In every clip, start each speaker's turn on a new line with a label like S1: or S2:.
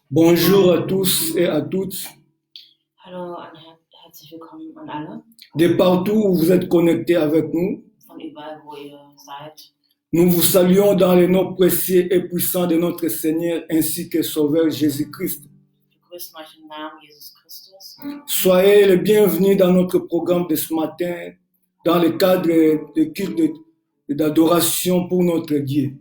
S1: Bonjour à tous et à toutes.
S2: Hallo und herzlich willkommen an alle,
S1: De partout où vous êtes connectés avec nous,
S2: von überall, wo ihr seid.
S1: nous vous saluons dans le nom précieux et puissant de notre Seigneur ainsi que Sauveur Jésus-Christ.
S2: Wir grüßen euch im Namen Jesus Christus.
S1: Soyez les bienvenus dans notre programme de ce matin, dans le cadre de culte d'adoration pour notre Dieu.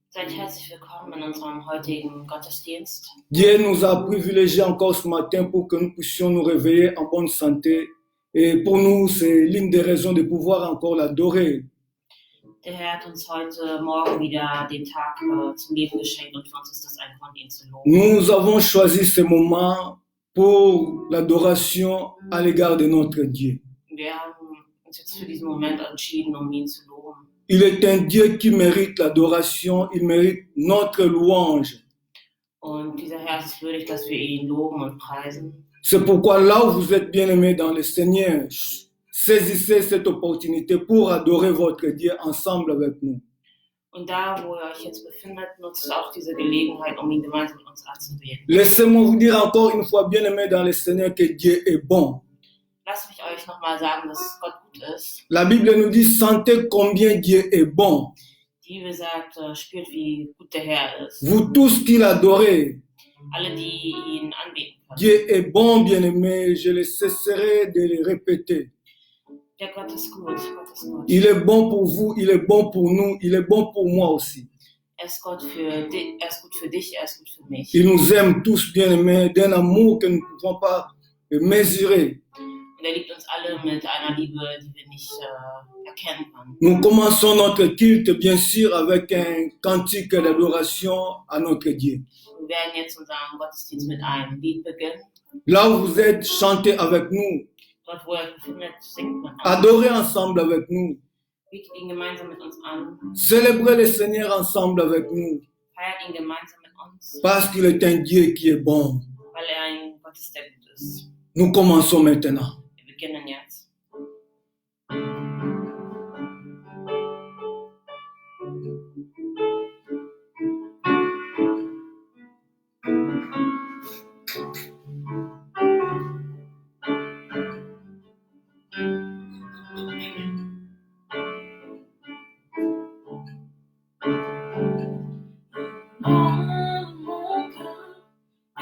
S2: Seid herzlich willkommen in unserem heutigen Gottesdienst.
S1: Dieu nous a privilégiés encore ce matin pour que nous puissions nous réveiller en bonne santé. Et pour nous, c'est l'une des raisons de pouvoir encore l'adorer.
S2: Der Herr hat uns heute Morgen wieder den Tag zum Leben geschenkt und für uns ist das ein Grund, ihn zu loben.
S1: Nous avons choisi ce moment pour l'adoration à l'égard de notre Dieu.
S2: Wir haben uns jetzt für diesen Moment entschieden, ihn zu loben.
S1: Il est un Dieu qui mérite l'adoration, il mérite notre louange.
S2: Und dieser Herr ist würdig, dass wir ihn loben und preisen.
S1: C'est pourquoi là où vous êtes bien-aimés dans le Seigneur, saisissez cette opportunité pour adorer votre Dieu ensemble avec nous.
S2: Und da, wo ihr euch jetzt befindet, nutzt auch diese Gelegenheit, ihn gemeinsam mit uns anzubeten.
S1: Laissez-moi vous dire encore une fois, bien-aimés dans le Seigneur, que Dieu est bon.
S2: Lasst mich euch nochmal sagen, dass Gott gut ist.
S1: La Bible nous dit, sentez combien Dieu est bon.
S2: Die Bibel sagt, spürt, wie gut der Herr ist.
S1: Vous tous qui l'adorez,
S2: Alle, die ihn anbeten können.
S1: Dieu est bon, bien-aimé, je ne cesserai de le répéter.
S2: Der Gott ist gut, Gott ist gut.
S1: Il est bon pour vous, il est bon pour nous, il est bon pour moi aussi.
S2: Er ist gut für dich, er ist gut für mich.
S1: Il nous aime tous, bien-aimés, d'un amour que nous ne pouvons pas mesurer.
S2: Und er liebt uns alle mit einer Liebe, die wir nicht erkennen können.
S1: Nous commençons notre culte, bien sûr, avec un cantique d'adoration à notre Dieu.
S2: Wir werden jetzt unseren Gottesdienst mit einem Lied beginnen.
S1: Là où vous êtes, chantez avec nous.
S2: Dort, wo er befindet, singt man an.
S1: Adorez ensemble avec nous.
S2: Betet ihn gemeinsam mit uns an.
S1: Célébrez le Seigneur ensemble avec nous.
S2: Feiert ihn gemeinsam mit uns,
S1: Parce qu'il est un Dieu qui est bon.
S2: weil er ein Gott ist, der gut ist.
S1: Nous commençons maintenant.
S2: Wir beginnen jetzt.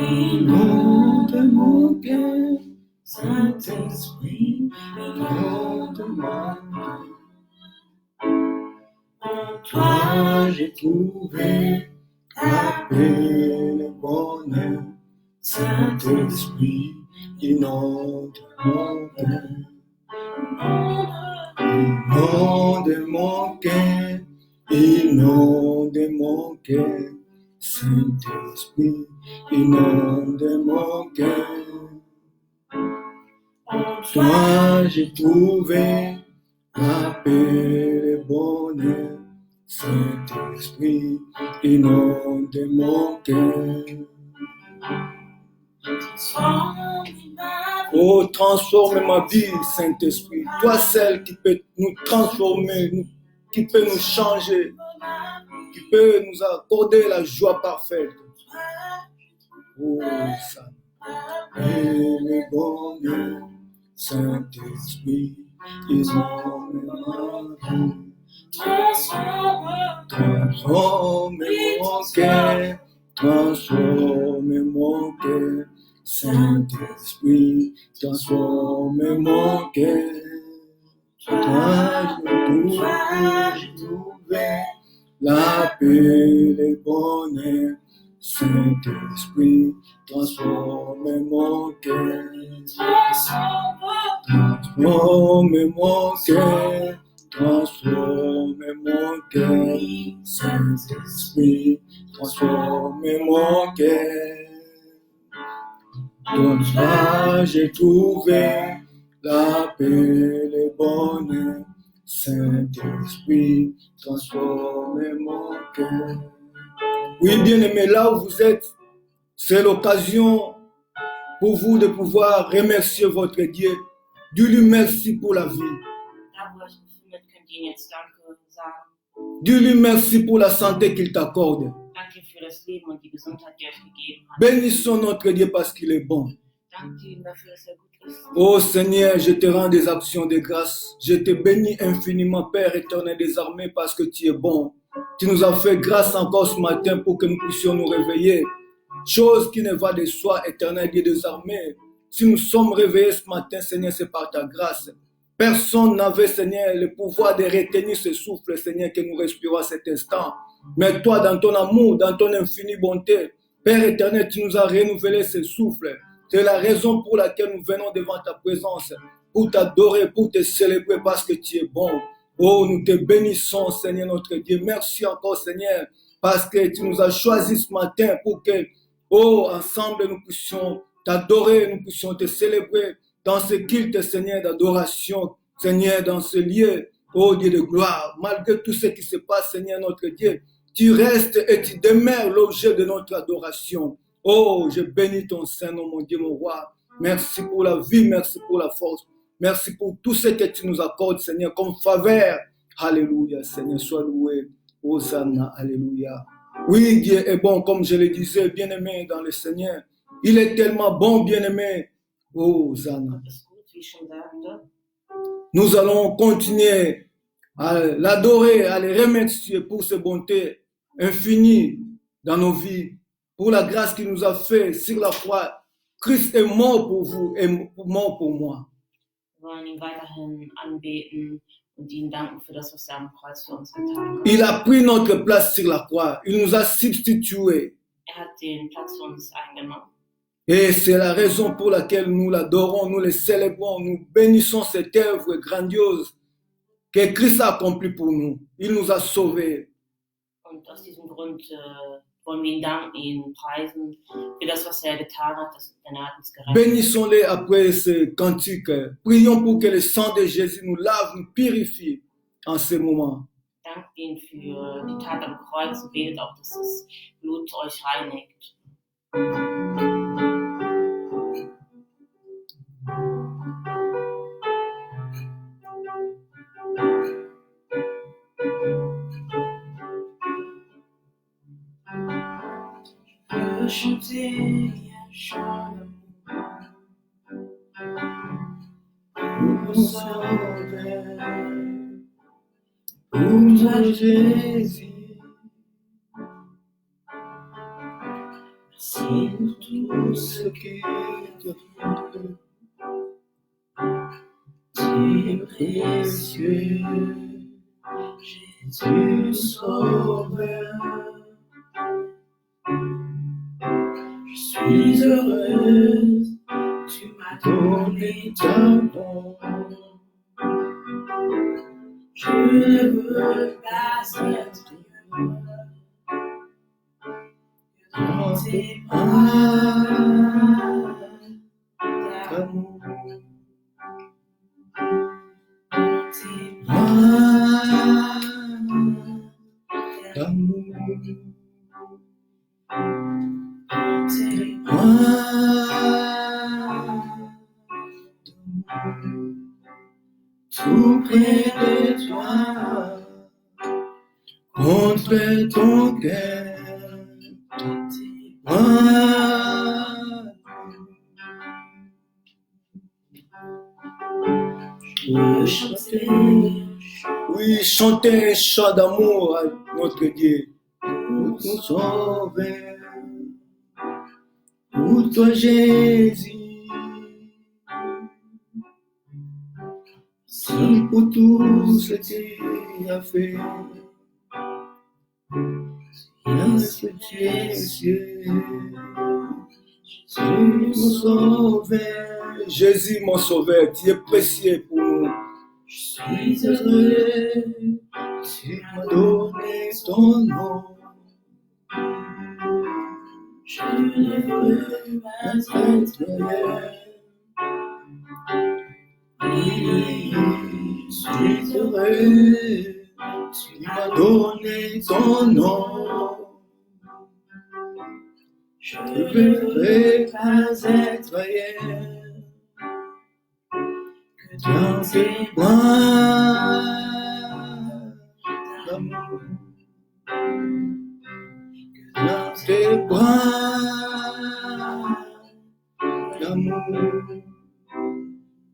S1: Inonde mon cœur, Saint-Esprit, inonde mon cœur. En toi j'ai trouvé la paix, le bonheur. Saint-Esprit, inonde mon cœur. Inonde mon cœur, inonde mon cœur. Saint-Esprit, inonde mon cœur. En toi j'ai trouvé la paix, le bonheur. Saint-Esprit, inonde mon cœur. Oh, transforme ma vie, Saint-Esprit. Toi seul qui peut nous transformer, qui peut nous changer, qui peut nous accorder la joie parfaite. Oh, ça. Et le bonheur, Saint-Esprit, inonde mon cœur. Transforme mon cœur, transforme mon cœur. Saint-Esprit, transforme mon cœur. Toi, j'ai trouvé la paix, le bonheur. Saint-Esprit, transforme mon cœur. Transforme mon cœur. Transforme mon cœur. Saint-Esprit, transforme mon cœur. Dans toi j'ai trouvé la paix, le bonheur. Saint-Esprit, transforme mon cœur. Oui, bien-aimés, là où vous êtes, c'est l'occasion pour vous de pouvoir remercier votre Dieu. Dis-lui merci pour la vie.
S2: Da, wo ihr euch befindet, könnt ihr ihm jetzt Danke sagen.
S1: Dis-lui merci pour la santé qu'il t'accorde.
S2: Danke für das Leben und die Gesundheit, die er euch gegeben hat.
S1: Bénissons notre Dieu parce qu'il est bon.
S2: Danke ihm dafür, dass er gut ist.
S1: Oh Seigneur, je te rends des actions de grâce. Je te bénis infiniment, Père éternel des armées, parce que tu es bon. Tu nous as fait grâce encore ce matin pour que nous puissions nous réveiller. Chose qui ne va de soi, éternel Dieu des armées. Si nous sommes réveillés ce matin, Seigneur, c'est par ta grâce. Personne n'avait, Seigneur, le pouvoir de retenir ce souffle, Seigneur, que nous respirons à cet instant. Mais toi, dans ton amour, dans ton infinie bonté, Père éternel, tu nous as renouvelé ce souffle. C'est la raison pour laquelle nous venons devant ta présence, pour t'adorer, pour te célébrer, parce que tu es bon. Oh, nous te bénissons, Seigneur notre Dieu. Merci encore, Seigneur, parce que tu nous as choisis ce matin pour que, oh, ensemble, nous puissions t'adorer, nous puissions te célébrer dans ce culte, Seigneur, d'adoration, Seigneur, dans ce lieu, oh Dieu de gloire. Malgré tout ce qui se passe, Seigneur notre Dieu, tu restes et tu demeures l'objet de notre adoration. Oh, je bénis ton Saint-Nom, mon Dieu, mon roi. Merci pour la vie, merci pour la force. Merci pour tout ce que tu nous accordes, Seigneur, comme faveur. Alléluia, Seigneur, sois loué. Hosanna, alléluia. Oui, Dieu est bon, comme je le disais, bien-aimé dans le Seigneur. Il est tellement bon, bien-aimé. Hosanna.
S2: Gott ist gut, wie ich schon sagte.
S1: Nous allons continuer à l'adorer, à le remercier pour ses bontés infinies dans nos vies, pour la grâce qu'il nous a fait sur la croix. Christ est mort pour vous et mort pour moi.
S2: Wir wollen ihn weiterhin anbeten und ihm danken für das, was er am Kreuz für uns getan hat.
S1: Il a pris notre place sur la croix. Il nous a substitués.
S2: Er hat den Platz für uns eingenommen.
S1: Et c'est la raison pour laquelle nous l'adorons, nous le célébrons, nous bénissons cette œuvre grandiose que Christ a accomplie pour nous. Il nous a sauvés.
S2: Und aus diesem Grund wollen wir ihn danken, ihn preisen für das, was er getan hat, denn er hat uns gerettet.
S1: Bénissons-les après ce cantique. Prions pour que le sang de Jésus nous lave, nous purifie en ce moment.
S2: Dankt ihn für die Tat am Kreuz und betet auch, dass das Blut euch reinigt.
S3: Je chanter un chant d'amour pour sauver, pour toi Jésus. Merci pour tout ce que tu as fait. Tu es précieux, Jésus sauveur. Je suis heureuse, tu m'as donné ton nom. Je ne veux pas être heureux dans tes bras d'amour. Dans tes bras d'amour. Tes tout près de toi, contre ton cœur, tes bras. Je veux chanter,
S1: Oui, chantez un chant d'amour à notre Dieu.
S3: pour nous sauver. Pour toi Jésus, c'est pour tout ce que tu as fait. Yes, tu es Dieu, Jésus mon sauveur.
S1: Jésus, mon sauveur, tu es précieux pour nous.
S3: Je suis heureux, tu m'as donné ton nom. Je ne veux pas être ailleurs. Oui, je suis heureux, tu m'as donné ton nom.
S1: je veux pas être ailleurs que dans tes bras d'amour, que dans tes bras d'amour,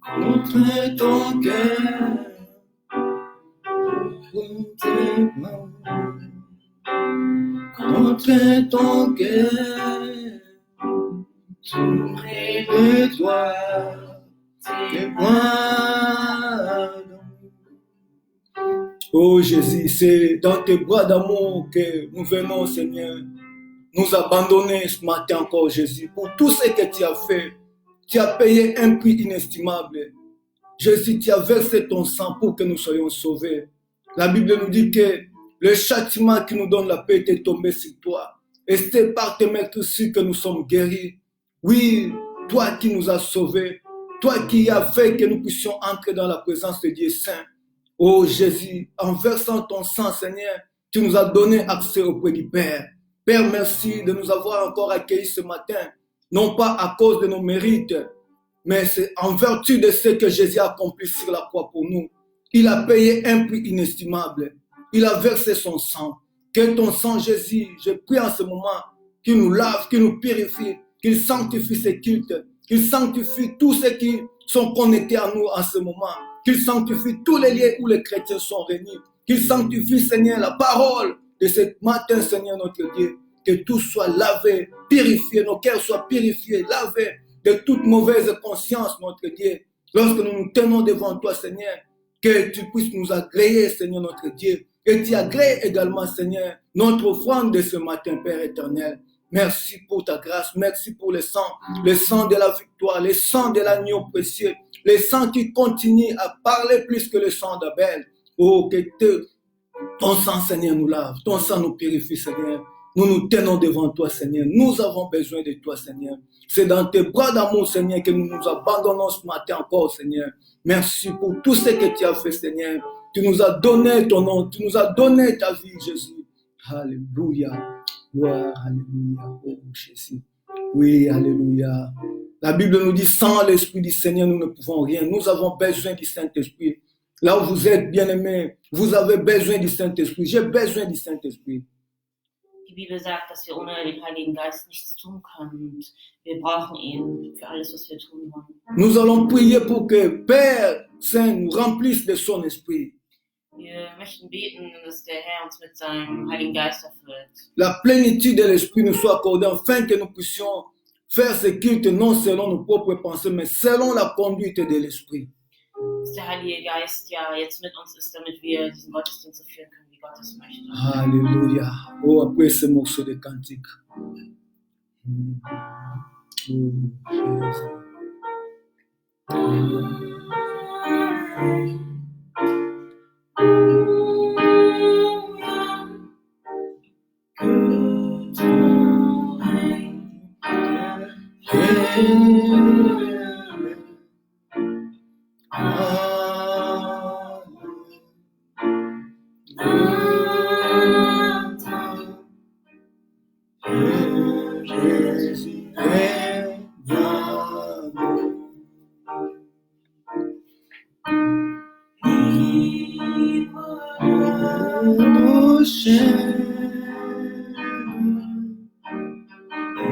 S1: contre ton cœur, contre tes bras, contre ton cœur, tout près de toi, tes bras d'amour. Oh Jésus, c'est dans tes bras d'amour que nous venons, Seigneur, nous abandonner ce matin encore, Jésus, pour tout ce que tu as fait. Tu as payé un prix inestimable. Jésus, tu as versé ton sang pour que nous soyons sauvés. La Bible nous dit que le châtiment qui nous donne la paix était tombé sur toi. Et c'est par tes meurtrissures que nous sommes guéris. Oui, toi qui nous as sauvés, toi qui as fait que nous puissions entrer dans la présence de Dieu Saint. Oh Jésus, en versant ton sang, Seigneur, tu nous as donné accès auprès du Père. Père, merci de nous avoir encore accueillis ce matin, non pas à cause de nos mérites, mais c'est en vertu de ce que Jésus a accompli sur la croix pour nous. Il a payé un prix inestimable. Il a versé son sang. Que ton sang, Jésus, je prie en ce moment, qu'il nous lave, qu'il nous purifie, qu'il sanctifie ces cultes, qu'il sanctifie tous ceux qui sont connectés à nous en ce moment, qu'il sanctifie tous les lieux où les chrétiens sont réunis, qu'il sanctifie, Seigneur, la parole de ce matin, Seigneur notre Dieu, que tout soit lavé, purifié, nos cœurs soient purifiés, lavés de toute mauvaise conscience, notre Dieu. Lorsque nous nous tenons devant toi, Seigneur, que tu puisses nous agréer, Seigneur notre Dieu, et tu agrées également, Seigneur, notre offrande de ce matin, Père éternel. Merci pour ta grâce, merci pour le sang de la victoire, le sang de l'agneau précieux, le sang qui continue à parler plus que le sang d'Abel. Oh, que ton sang, Seigneur, nous lave, ton sang nous purifie, Seigneur. Nous nous tenons devant toi, Seigneur. Nous avons besoin de toi, Seigneur. C'est dans tes bras d'amour, Seigneur, que nous nous abandonnons ce matin encore, Seigneur. Merci pour tout ce que tu as fait, Seigneur. Tu nous as donné ton nom, tu nous as donné ta vie, Jésus. Alléluia. Gloire, alléluia. Oh, Jésus. Oui, alléluia. La Bible nous dit, sans l'Esprit du Seigneur, nous ne pouvons rien. Nous avons besoin du Saint-Esprit. Là où vous êtes, bien-aimés, vous avez besoin du Saint-Esprit. J'ai besoin du Saint-Esprit.
S2: Die Bibel sagt, dass wir ohne den Heiligen Geist nichts tun können. Und wir brauchen ihn für alles, was wir tun wollen.
S1: Nous allons prier pour que Père Saint nous remplisse de son esprit.
S2: Wir möchten beten, dass der Herr uns mit seinem Heiligen Geist erfüllt.
S1: La plénitude de l'esprit nous soit accordée afin que nous puissions faire ce culte non selon nos propres pensées, mais selon la conduite de l'esprit.
S2: Dass der Heilige Geist ja jetzt mit uns ist, damit wir diesen Gottesdienst so führen können, wie Gott es möchte.
S1: Alléluia. Oh, après ce morceau de cantique.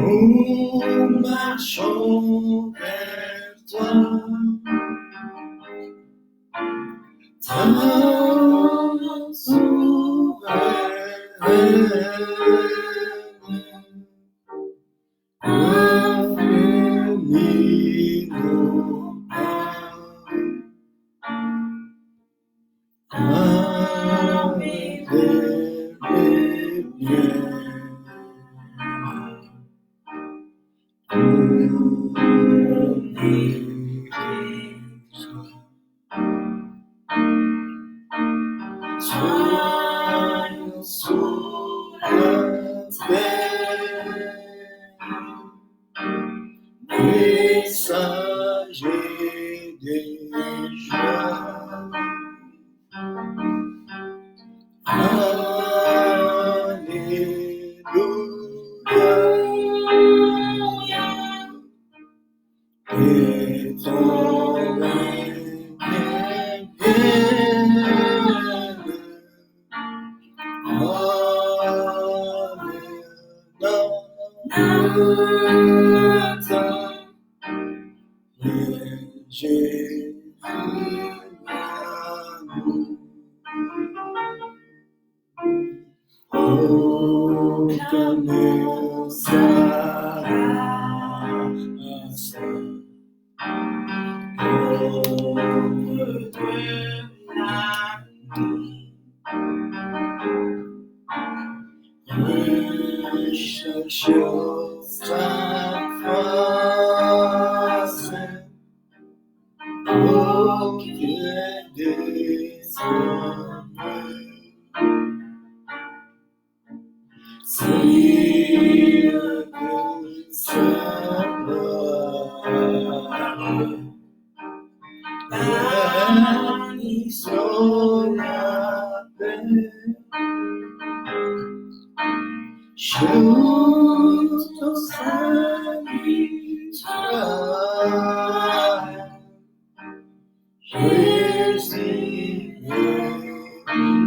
S1: Nous marchons vers toi, tant souveraine, affermis nos pas, avec les biens. Messager des joies. Alléluia. Et ton règne vienne. Jésus, proclamez sa grâce. Recherchons sa face, ô Dieu des hommes. Sire de sa gloire, bannissons la paix. Chantons sa victoire. Jésus est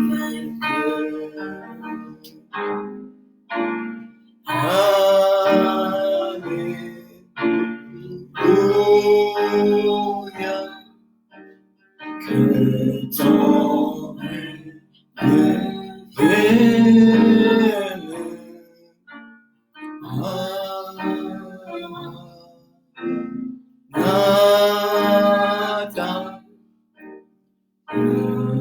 S1: vainqueur. Alléluia. Que ton règne vienne. Nathan,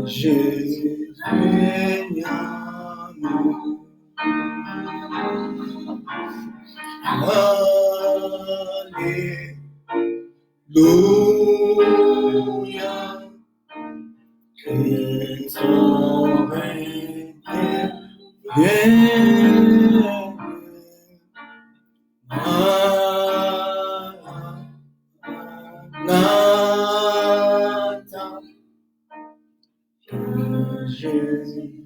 S1: Jésus règne en nous. Alléluia. Que ton règne vienne. Nathan, Jésus.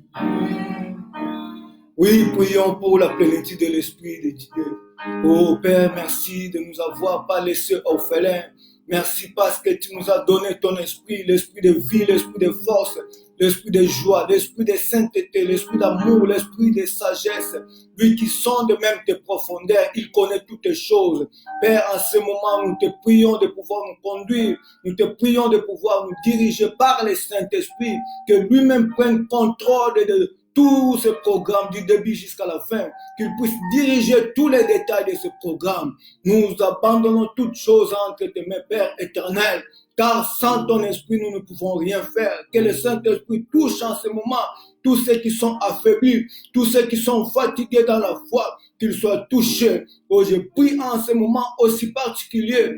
S1: Oui, prions pour la plénitude de l'Esprit de Dieu. Oh Père, merci de nous avoir pas laissés orphelins. Merci parce que tu nous as donné ton esprit, l'esprit de vie, l'esprit de force, l'esprit de joie, l'esprit de sainteté, l'esprit d'amour, l'esprit de sagesse. Lui qui sonde même tes profondeurs, il connaît toutes choses. Père, en ce moment, nous te prions de pouvoir nous conduire, nous te prions de pouvoir nous diriger par le Saint-Esprit, que lui-même prenne contrôle de tous ce programme du début jusqu'à la fin, qu'il puisse diriger tous les détails de ce programme. Nous abandonnons toutes choses entre tes mains, Père éternel, car sans ton esprit, nous ne pouvons rien faire. Que le Saint-Esprit touche en ce moment tous ceux qui sont affaiblis, tous ceux qui sont fatigués dans la foi, qu'ils soient touchés. Oh, je prie en ce moment aussi particulier.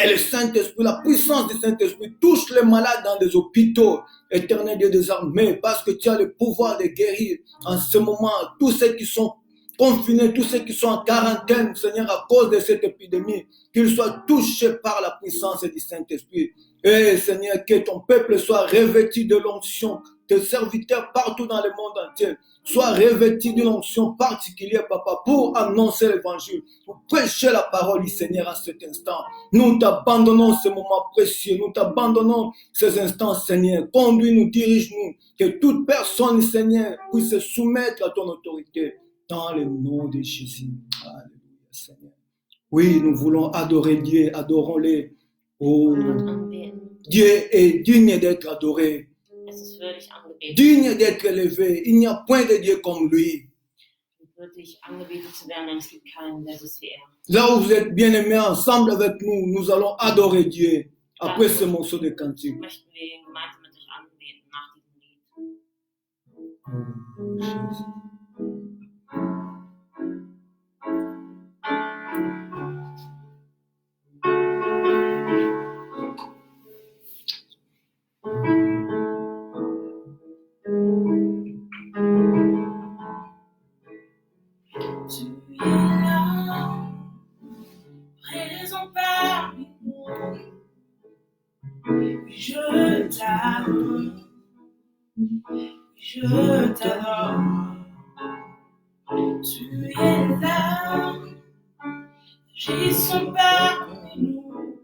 S1: Et le Saint-Esprit, la puissance du Saint-Esprit touche les malades dans des hôpitaux. Éternel Dieu des armées, parce que tu as le pouvoir de guérir en ce moment tous ceux qui sont confinés, tous ceux qui sont en quarantaine, Seigneur, à cause de cette épidémie, qu'ils soient touchés par la puissance du Saint-Esprit. Et Seigneur, que ton peuple soit revêtu de l'onction, tes serviteurs partout dans le monde entier soient revêtus d'une onction particulière, Papa, pour annoncer l'évangile, pour prêcher la parole du Seigneur à cet instant. Nous t'abandonnons ce moment précieux, nous t'abandonnons ces instants, Seigneur. Conduis-nous, dirige-nous, que toute personne, Seigneur, puisse se soumettre à ton autorité. Dans le nom de Jésus. Alléluia, Seigneur. Oui, nous voulons adorer Dieu, adorons-le. Oh, Dieu est digne d'être adoré,
S2: Es ist würdig angebetet,
S1: digne d'être élevé. Il n'y a point de Dieu comme lui.
S2: würdig angebetet zu werden, denn es gibt keinen, der so ist wie er.
S1: Là où vous êtes bien-aimés ensemble avec nous, nous allons adorer Dieu après ce morceau de cantique.
S2: Möchten wir ihn gemeinsam mit euch anbeten nach diesem Lied.
S3: Tu es là, présent parmi nous. Je t'adore, je t'adore. Tu es là, agissons parmi nous.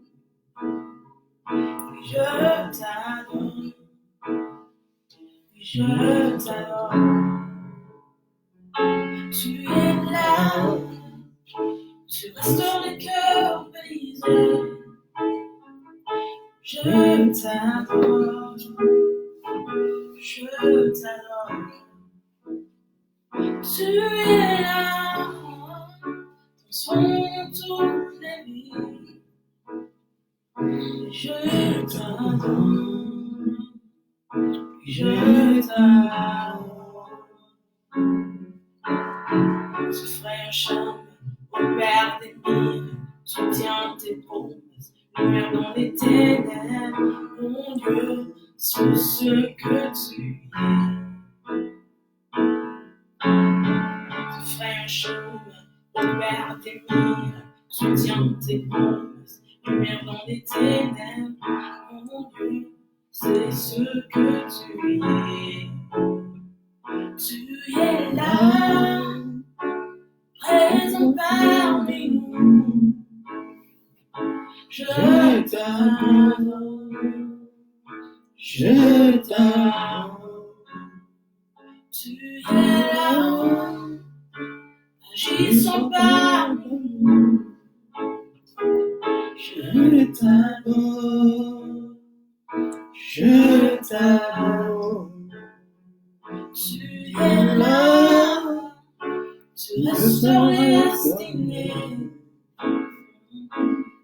S3: Je t'adore. Tu es là. Tu restaures les cœurs brisés. Je t'adore. Je t'adore. Tu es là. Transforme toutes les vies. Je t'adore. Je t'adore. Tu ferais un chant au Père des mille. Tu tiens tes promesses. Lumière dans les ténèbres. Mon Dieu, c'est ce que tu es. Tu ferais un chant au Père des mille. Tu tiens tes promesses. Lumière dans les ténèbres. Mon Dieu, c'est ce que tu es. Tu es là, présent parmi nous. Je t'adore, je t'adore. Tu es là, agissant parmi nous. Je t'adore, je t'adore. Tu es là, tu restaures les destinées.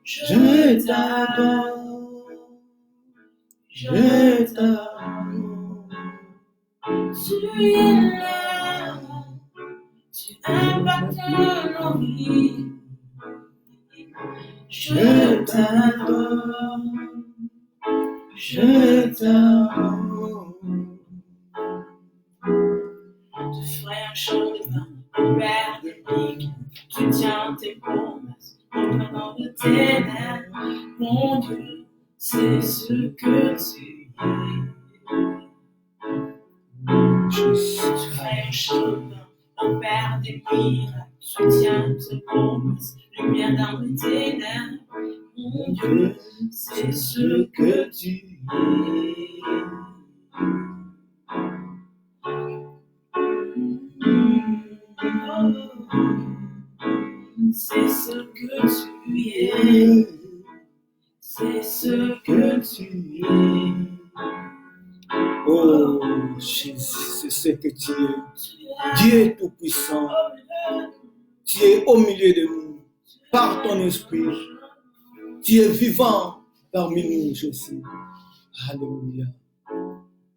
S3: Je t'adore, je t'adore. Tu es là, tu impactes nos vies. Je t'adore, je t'adore. Tu ferais un chant de vin au Père des pics. Tu tiens tes promesses en prenant de tes lèvres. Mon Dieu, c'est ce que tu es. Tu ferais un chant de vin au Père des miracles. Tu tiens tes promesses, lumière dans les ténèbres. Mon Dieu, c'est ce que tu es. C'est ce que tu es. C'est ce que tu es.
S1: Oh, Jésus, c'est ce que tu es. Dieu est tout-puissant. Tu es au milieu de nous, par ton esprit. Tu es vivant parmi nous, Jésus. Alléluia.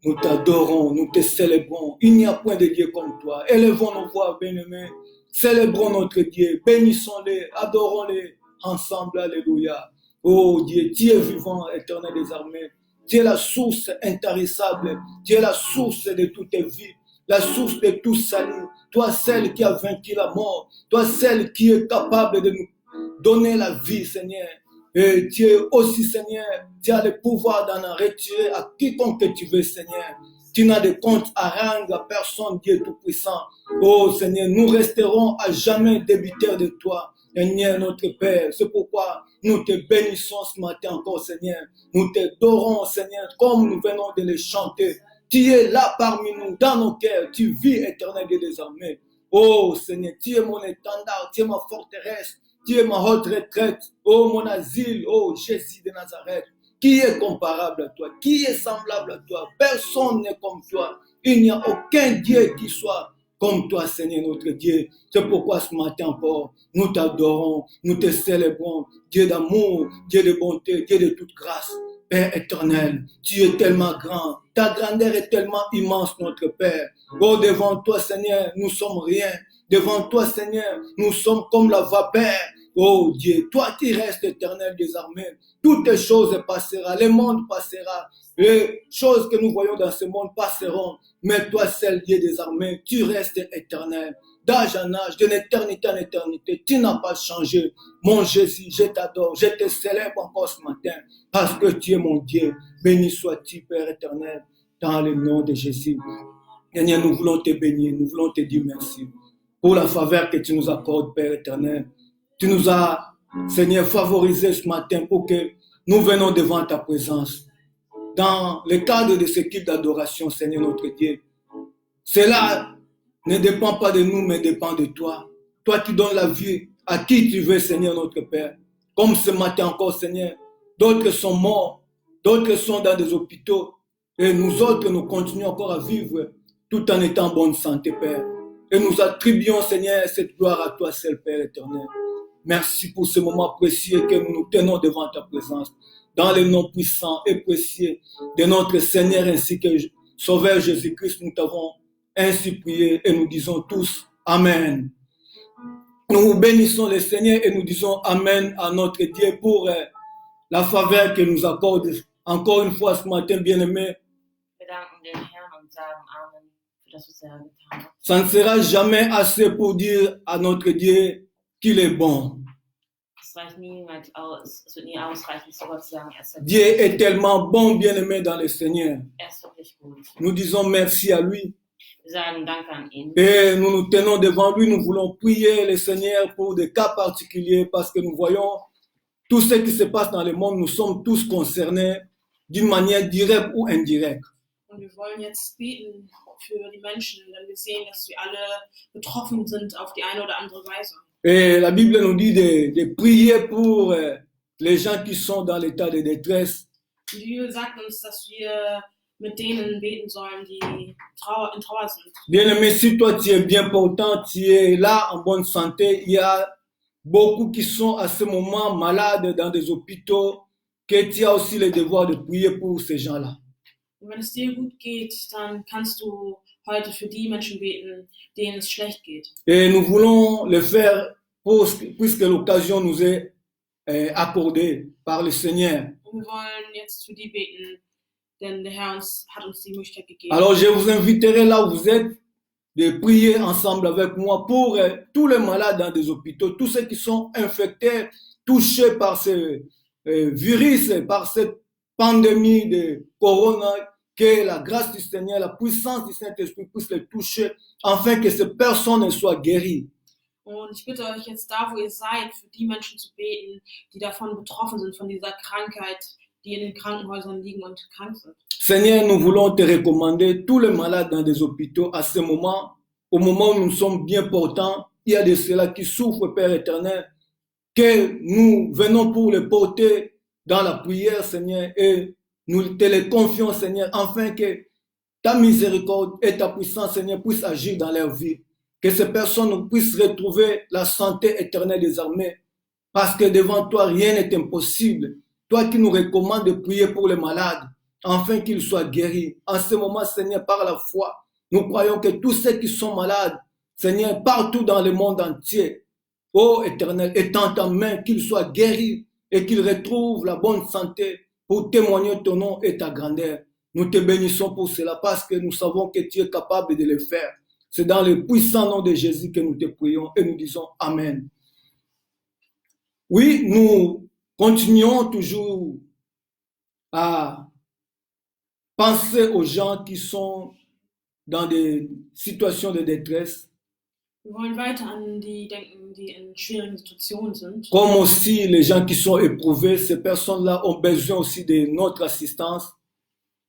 S1: Nous t'adorons, nous te célébrons. Il n'y a point de Dieu comme toi. Élevons nos voix, bien-aimés. Célébrons notre Dieu. Bénissons-le, adorons-le ensemble. Alléluia. Oh Dieu, tu es vivant, éternel des armées. Tu es la source intarissable. Tu es la source de toute vie. La source de tout salut. Toi, celle qui a vaincu la mort. Toi, celle qui est capable de nous donner la vie, Seigneur. Et tu es aussi, Seigneur, tu as le pouvoir d'en retirer à quiconque tu veux, Seigneur. Tu n'as de compte à rendre à personne, Dieu Tout-Puissant. Oh Seigneur, nous resterons à jamais débiteurs de toi, Seigneur notre Père. C'est pourquoi nous te bénissons ce matin encore, Seigneur. Nous te adorons, Seigneur, comme nous venons de le chanter. Tu es là parmi nous, dans nos cœurs. Tu vis éternel et désormais. Oh Seigneur, tu es mon étendard, tu es ma forteresse. Tu es ma haute retraite, oh mon asile, oh Jésus de Nazareth. Qui est comparable à toi? Qui est semblable à toi? Personne n'est comme toi. Il n'y a aucun Dieu qui soit comme toi, Seigneur notre Dieu. C'est pourquoi ce matin encore, nous t'adorons, nous te célébrons. Dieu d'amour, Dieu de bonté, Dieu de toute grâce. Père éternel, tu es tellement grand. Ta grandeur est tellement immense, notre Père. Oh, devant toi, Seigneur, nous sommes rien. Devant toi, Seigneur, nous sommes comme la vapeur. Oh Dieu, toi qui restes éternel des armées, toutes les choses passeront, le monde passera, les choses que nous voyons dans ce monde passeront, mais toi seul Dieu des armées, tu restes éternel, d'âge en âge, d'une éternité en éternité, tu n'as pas changé. Mon Jésus, je t'adore, je te célèbre encore ce matin, parce que tu es mon Dieu. Béni sois-tu, Père éternel, dans le nom de Jésus. Seigneur, nous voulons te bénir, nous voulons te dire merci pour la faveur que tu nous accordes, Père éternel. Tu nous as, Seigneur, favorisé ce matin pour que nous venons devant ta présence. dans le cadre de ce culte d'adoration, Seigneur notre Dieu. Cela ne dépend pas de nous, mais dépend de toi. Toi qui donnes la vie à qui tu veux, Seigneur notre Père. Comme ce matin encore, Seigneur, d'autres sont morts, d'autres sont dans des hôpitaux, et nous autres, nous continuons encore à vivre tout en étant en bonne santé, Père. Et nous attribuons, Seigneur, cette gloire à toi seul, Père éternel. Merci pour ce moment précieux que nous nous tenons devant ta présence. Dans le nom puissant et précieux de notre Seigneur ainsi que Sauveur Jésus-Christ, nous t'avons ainsi prié et nous disons tous Amen. Nous bénissons le Seigneur et nous disons Amen à notre Dieu pour la faveur qu'il nous accorde encore une fois ce matin, bien-aimé.
S2: Wir danken den Herrn und sagen Amen für das, was er getan hat.
S1: Ça ne sera jamais assez pour dire à notre Dieu qu'il est bon.
S2: Es reicht niemals aus, es wird nie ausreichen, zu Gott zu sagen, er ist
S1: Dieu est tellement bon, bien-aimé dans le Seigneur.
S2: wirklich gut.
S1: Nous disons merci à lui.
S2: Wir sagen Danke an ihn.
S1: Et nous nous tenons devant lui, nous voulons prier le Seigneur pour des cas particuliers parce que nous voyons tout ce qui se passe dans le monde, nous sommes tous concernés d'une manière directe ou indirecte.
S3: Und wir wollen jetzt beten für die Menschen, denn wir sehen, dass wir alle betroffen sind auf die eine oder andere Weise.
S1: Et la Bible nous dit de prier pour les gens qui sont dans l'état de détresse.
S3: Und die Bibel sagt uns, dass wir mit denen beten sollen, die in Trauer sind.
S1: Bien-aimé, si toi tu es bien portant, tu es là en bonne santé, il y a beaucoup qui sont à ce moment malades dans des hôpitaux, que tu as aussi le devoir de prier pour ces gens-là.
S3: Und wenn es dir gut geht, dann kannst du heute für die Menschen beten, denen es schlecht geht.
S1: Et nous voulons le faire puisque l'occasion nous est accordée par le Seigneur.
S3: Und wir wollen jetzt für die beten, denn der Herr hat uns die Möglichkeit gegeben.
S1: Alors je vous inviterai là où vous êtes de prier ensemble avec moi pour tous les malades dans des hôpitaux, tous ceux qui sont infectés, touchés par ce virus, par cette pandémie de corona, que la grâce du Seigneur, la puissance du Saint-Esprit puisse les toucher, afin que ces personnes soient guéries.
S3: Und ich bitte euch jetzt da, wo ihr seid, für die Menschen zu beten, die davon betroffen sind, von dieser Krankheit, die in den Krankenhäusern liegen und krank sind.
S1: Seigneur, nous voulons te recommander tous les malades dans des hôpitaux à ce moment, au moment où nous sommes bien portants. Il y a de ceux-là qui souffrent, Père éternel, que nous venons pour les porter dans la prière, Seigneur, et nous te les confions, Seigneur, afin que ta miséricorde et ta puissance, Seigneur, puissent agir dans leur vie. Que ces personnes puissent retrouver la santé éternelle des armées, parce que devant toi, rien n'est impossible. Toi qui nous recommandes de prier pour les malades, afin qu'ils soient guéris. En ce moment, Seigneur, par la foi, nous croyons que tous ceux qui sont malades, Seigneur, partout dans le monde entier, ô Éternel, étends ta main, qu'ils soient guéris et qu'ils retrouvent la bonne santé pour témoigner ton nom et ta grandeur. Nous te bénissons pour cela parce que nous savons que tu es capable de le faire. C'est dans le puissant nom de Jésus que nous te prions et nous disons Amen. Oui, nous continuons toujours à penser aux gens qui sont dans des situations de détresse,
S3: Wir wollen weiter an die denken, die in schwierigen Situationen sind.
S1: comme aussi les gens qui sont éprouvés. Ces personnes-là ont besoin aussi de notre assistance.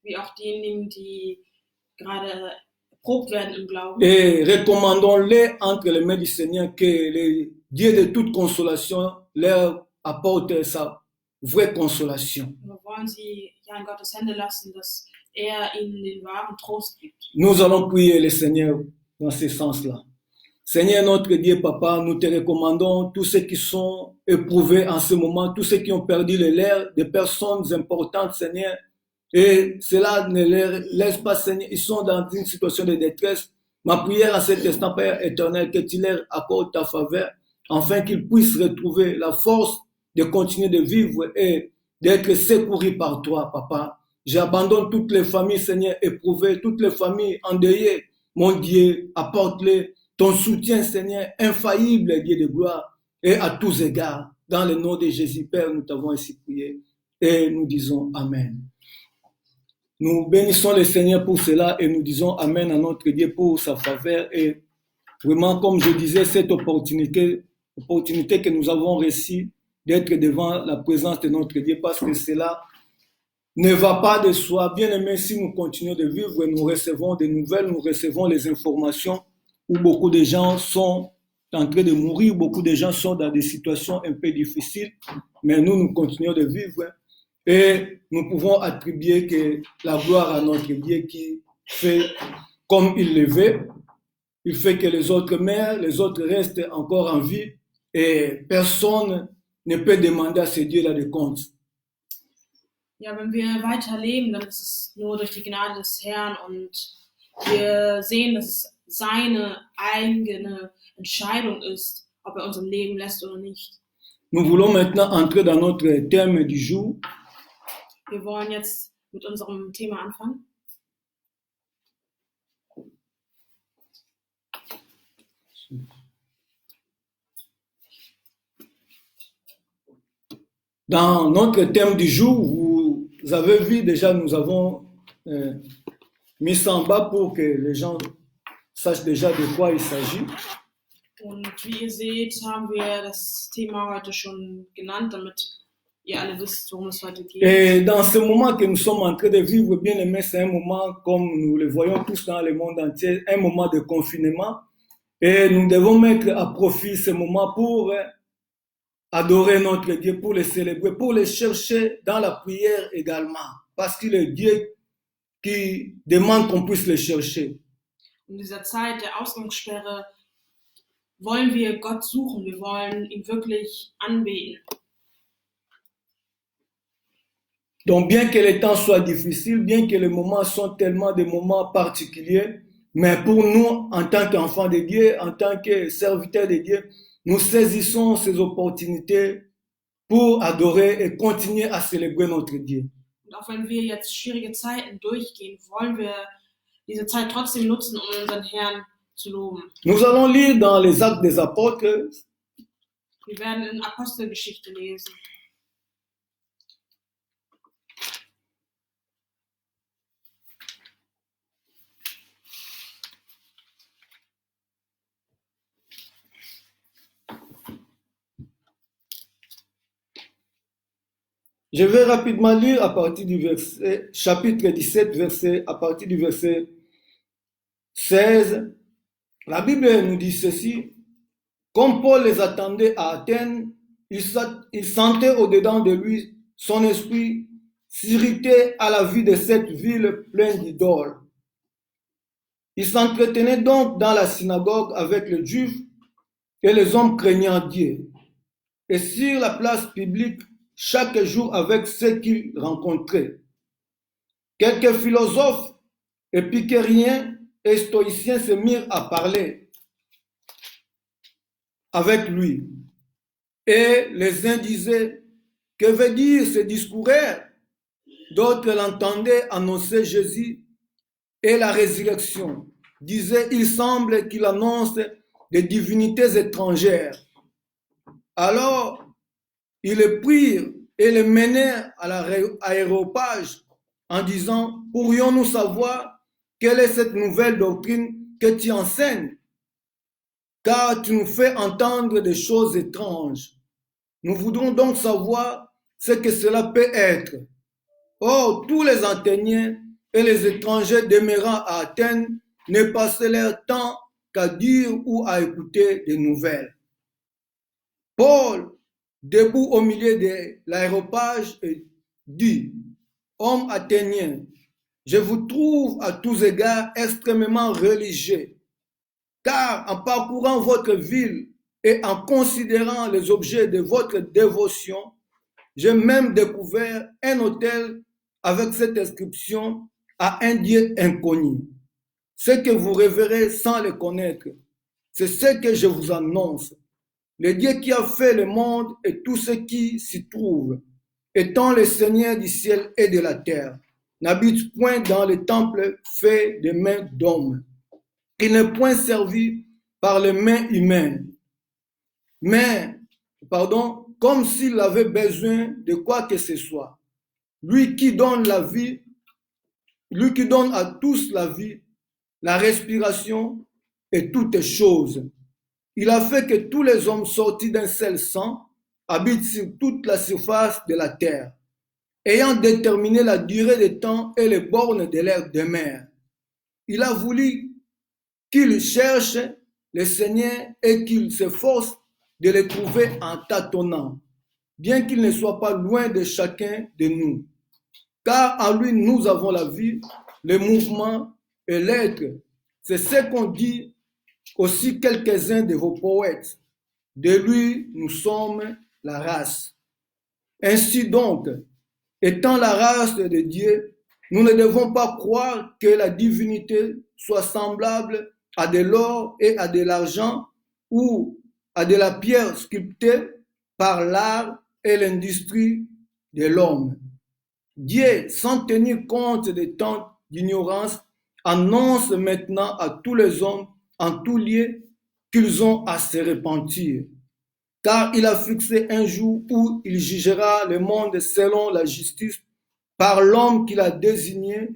S3: Wie auch diejenigen, die gerade erprobt werden im Glauben.
S1: Et recommandons-les entre les mains du Seigneur, que le Dieu de toute consolation leur apporte sa vraie consolation.
S3: Wir wollen sie ja in Gottes Hände lassen, dass ihnen den wahren Trost gibt.
S1: Nous allons prier le Seigneur dans ce sens-là. Seigneur notre Dieu, Papa, nous te recommandons tous ceux qui sont éprouvés en ce moment, tous ceux qui ont perdu le leur, des personnes importantes, Seigneur. Et cela ne leur laisse pas, Seigneur, ils sont dans une situation de détresse. Ma prière à cet instant, Père éternel, que tu leur accordes ta faveur, afin qu'ils puissent retrouver la force de continuer de vivre et d'être secourus par toi, Papa. J'abandonne toutes les familles, Seigneur, éprouvées, toutes les familles endeuillées. Mon Dieu, apporte-les ton soutien, Seigneur, infaillible, Dieu de gloire, et à tous égards. Dans le nom de Jésus, Père, nous t'avons ainsi prié et nous disons Amen. Nous bénissons le Seigneur pour cela et nous disons Amen à notre Dieu pour sa faveur. Et vraiment, comme je disais, cette opportunité que nous avons reçue d'être devant la présence de notre Dieu, parce que cela ne va pas de soi. Bien aimé, si nous continuons de vivre, nous recevons des nouvelles, nous recevons les informations où beaucoup de gens sont en train de mourir, beaucoup de gens sont dans des situations un peu difficiles, mais nous continuons de vivre et nous pouvons attribuer que la gloire à notre Dieu qui fait comme il le veut. Il fait que les autres meurent, les autres restent encore en vie et personne ne peut demander à ce Dieu-là de compte.
S3: Ja, wenn wir weiterleben, dann ist es nur durch die Gnade des Herrn und wir sehen, dass es seine eigene Entscheidung ist, ob er uns im Leben lässt oder nicht.
S1: Nous voulons maintenant entrer dans notre thème du jour.
S3: Wir wollen jetzt mit unserem Thema anfangen.
S1: Dans notre thème du jour, vous avez vu déjà, nous avons mis ça en bas pour que les gens sachent déjà de quoi il s'agit.
S3: Und wie ihr seht, haben wir das Thema heute schon genannt, damit ihr alle wisst, worum es heute geht.
S1: Et dans ce moment que nous sommes en train de vivre, bien aimé, c'est un moment, comme nous le voyons tous dans le monde entier, un moment de confinement. Et nous devons mettre à profit ce moment pour adorer notre Dieu, pour le célébrer, pour le chercher dans la prière également. Parce qu'il est Dieu qui demande qu'on puisse le chercher.
S3: In dieser Zeit der Ausgangssperre wollen wir Gott suchen, wir wollen ihn wirklich anbeten.
S1: Donc bien que les temps soient difficiles, bien que les moments sont tellement des moments particuliers, mais pour nous, en tant qu'enfants de Dieu, en tant que serviteurs de Dieu, nous saisissons ces opportunités pour adorer et continuer à célébrer notre Dieu.
S3: Und auch wenn wir jetzt schwierige Zeiten durchgehen, wollen wir diese Zeit trotzdem nutzen, um unseren Herrn zu loben.
S1: Nous allons lire dans les Actes des Apôtres,
S3: Wir werden in Apostelgeschichte lesen.
S1: je vais rapidement lire à partir du verset, chapitre 17, à partir du verset 16. La Bible nous dit ceci: comme Paul les attendait à Athènes, il sentait au-dedans de lui son esprit s'irriter à la vue de cette ville pleine d'idoles. Il s'entretenait donc dans la synagogue avec les Juifs et les hommes craignant Dieu, et sur la place publique chaque jour avec ceux qu'il rencontrait. Quelques philosophes épicuriens et stoïciens se mirent à parler avec lui. Et les uns disaient: que veut dire ce discours? D'autres l'entendaient annoncer Jésus et la résurrection. Disaient: il semble qu'il annonce des divinités étrangères. Alors, ils le prirent et le menèrent à l'aréopage en disant: pourrions-nous savoir quelle est cette nouvelle doctrine que tu enseignes? Car tu nous fais entendre des choses étranges. Nous voudrons donc savoir ce que cela peut être. Or, tous les Athéniens et les étrangers demeurant à Athènes ne passaient leur temps qu'à dire ou à écouter des nouvelles. Paul, debout au milieu de l'aréopage, dit: hommes athéniens, je vous trouve à tous égards extrêmement religieux, car en parcourant votre ville et en considérant les objets de votre dévotion, j'ai même découvert un autel avec cette inscription: à un Dieu inconnu. Ce que vous révérez sans le connaître, c'est ce que je vous annonce. Le Dieu qui a fait le monde et tout ce qui s'y trouve, étant le Seigneur du ciel et de la terre, n'habite point dans le temple fait de mains d'hommes, qui n'est point servi par les mains humaines, mais, comme s'il avait besoin de quoi que ce soit. Lui qui donne la vie, lui qui donne à tous la vie, la respiration et toutes choses. Il a fait que tous les hommes sortis d'un seul sang habitent sur toute la surface de la terre. ayant déterminé la durée des temps et les bornes de leur demeure. Il a voulu qu'ils cherchent le Seigneur et qu'ils s'efforcent de le trouver en tâtonnant, bien qu'il ne soit pas loin de chacun de nous. Car en lui, nous avons la vie, le mouvement et l'être. C'est ce qu'ont dit aussi quelques-uns de vos poètes. De lui, nous sommes la race. Ainsi donc, étant la race de Dieu, nous ne devons pas croire que la divinité soit semblable à de l'or et à de l'argent ou à de la pierre sculptée par l'art et l'industrie de l'homme. Dieu, sans tenir compte des temps d'ignorance, annonce maintenant à tous les hommes en tout lieu qu'ils ont à se repentir. Car il a fixé un jour où il jugera le monde selon la justice par l'homme qu'il a désigné,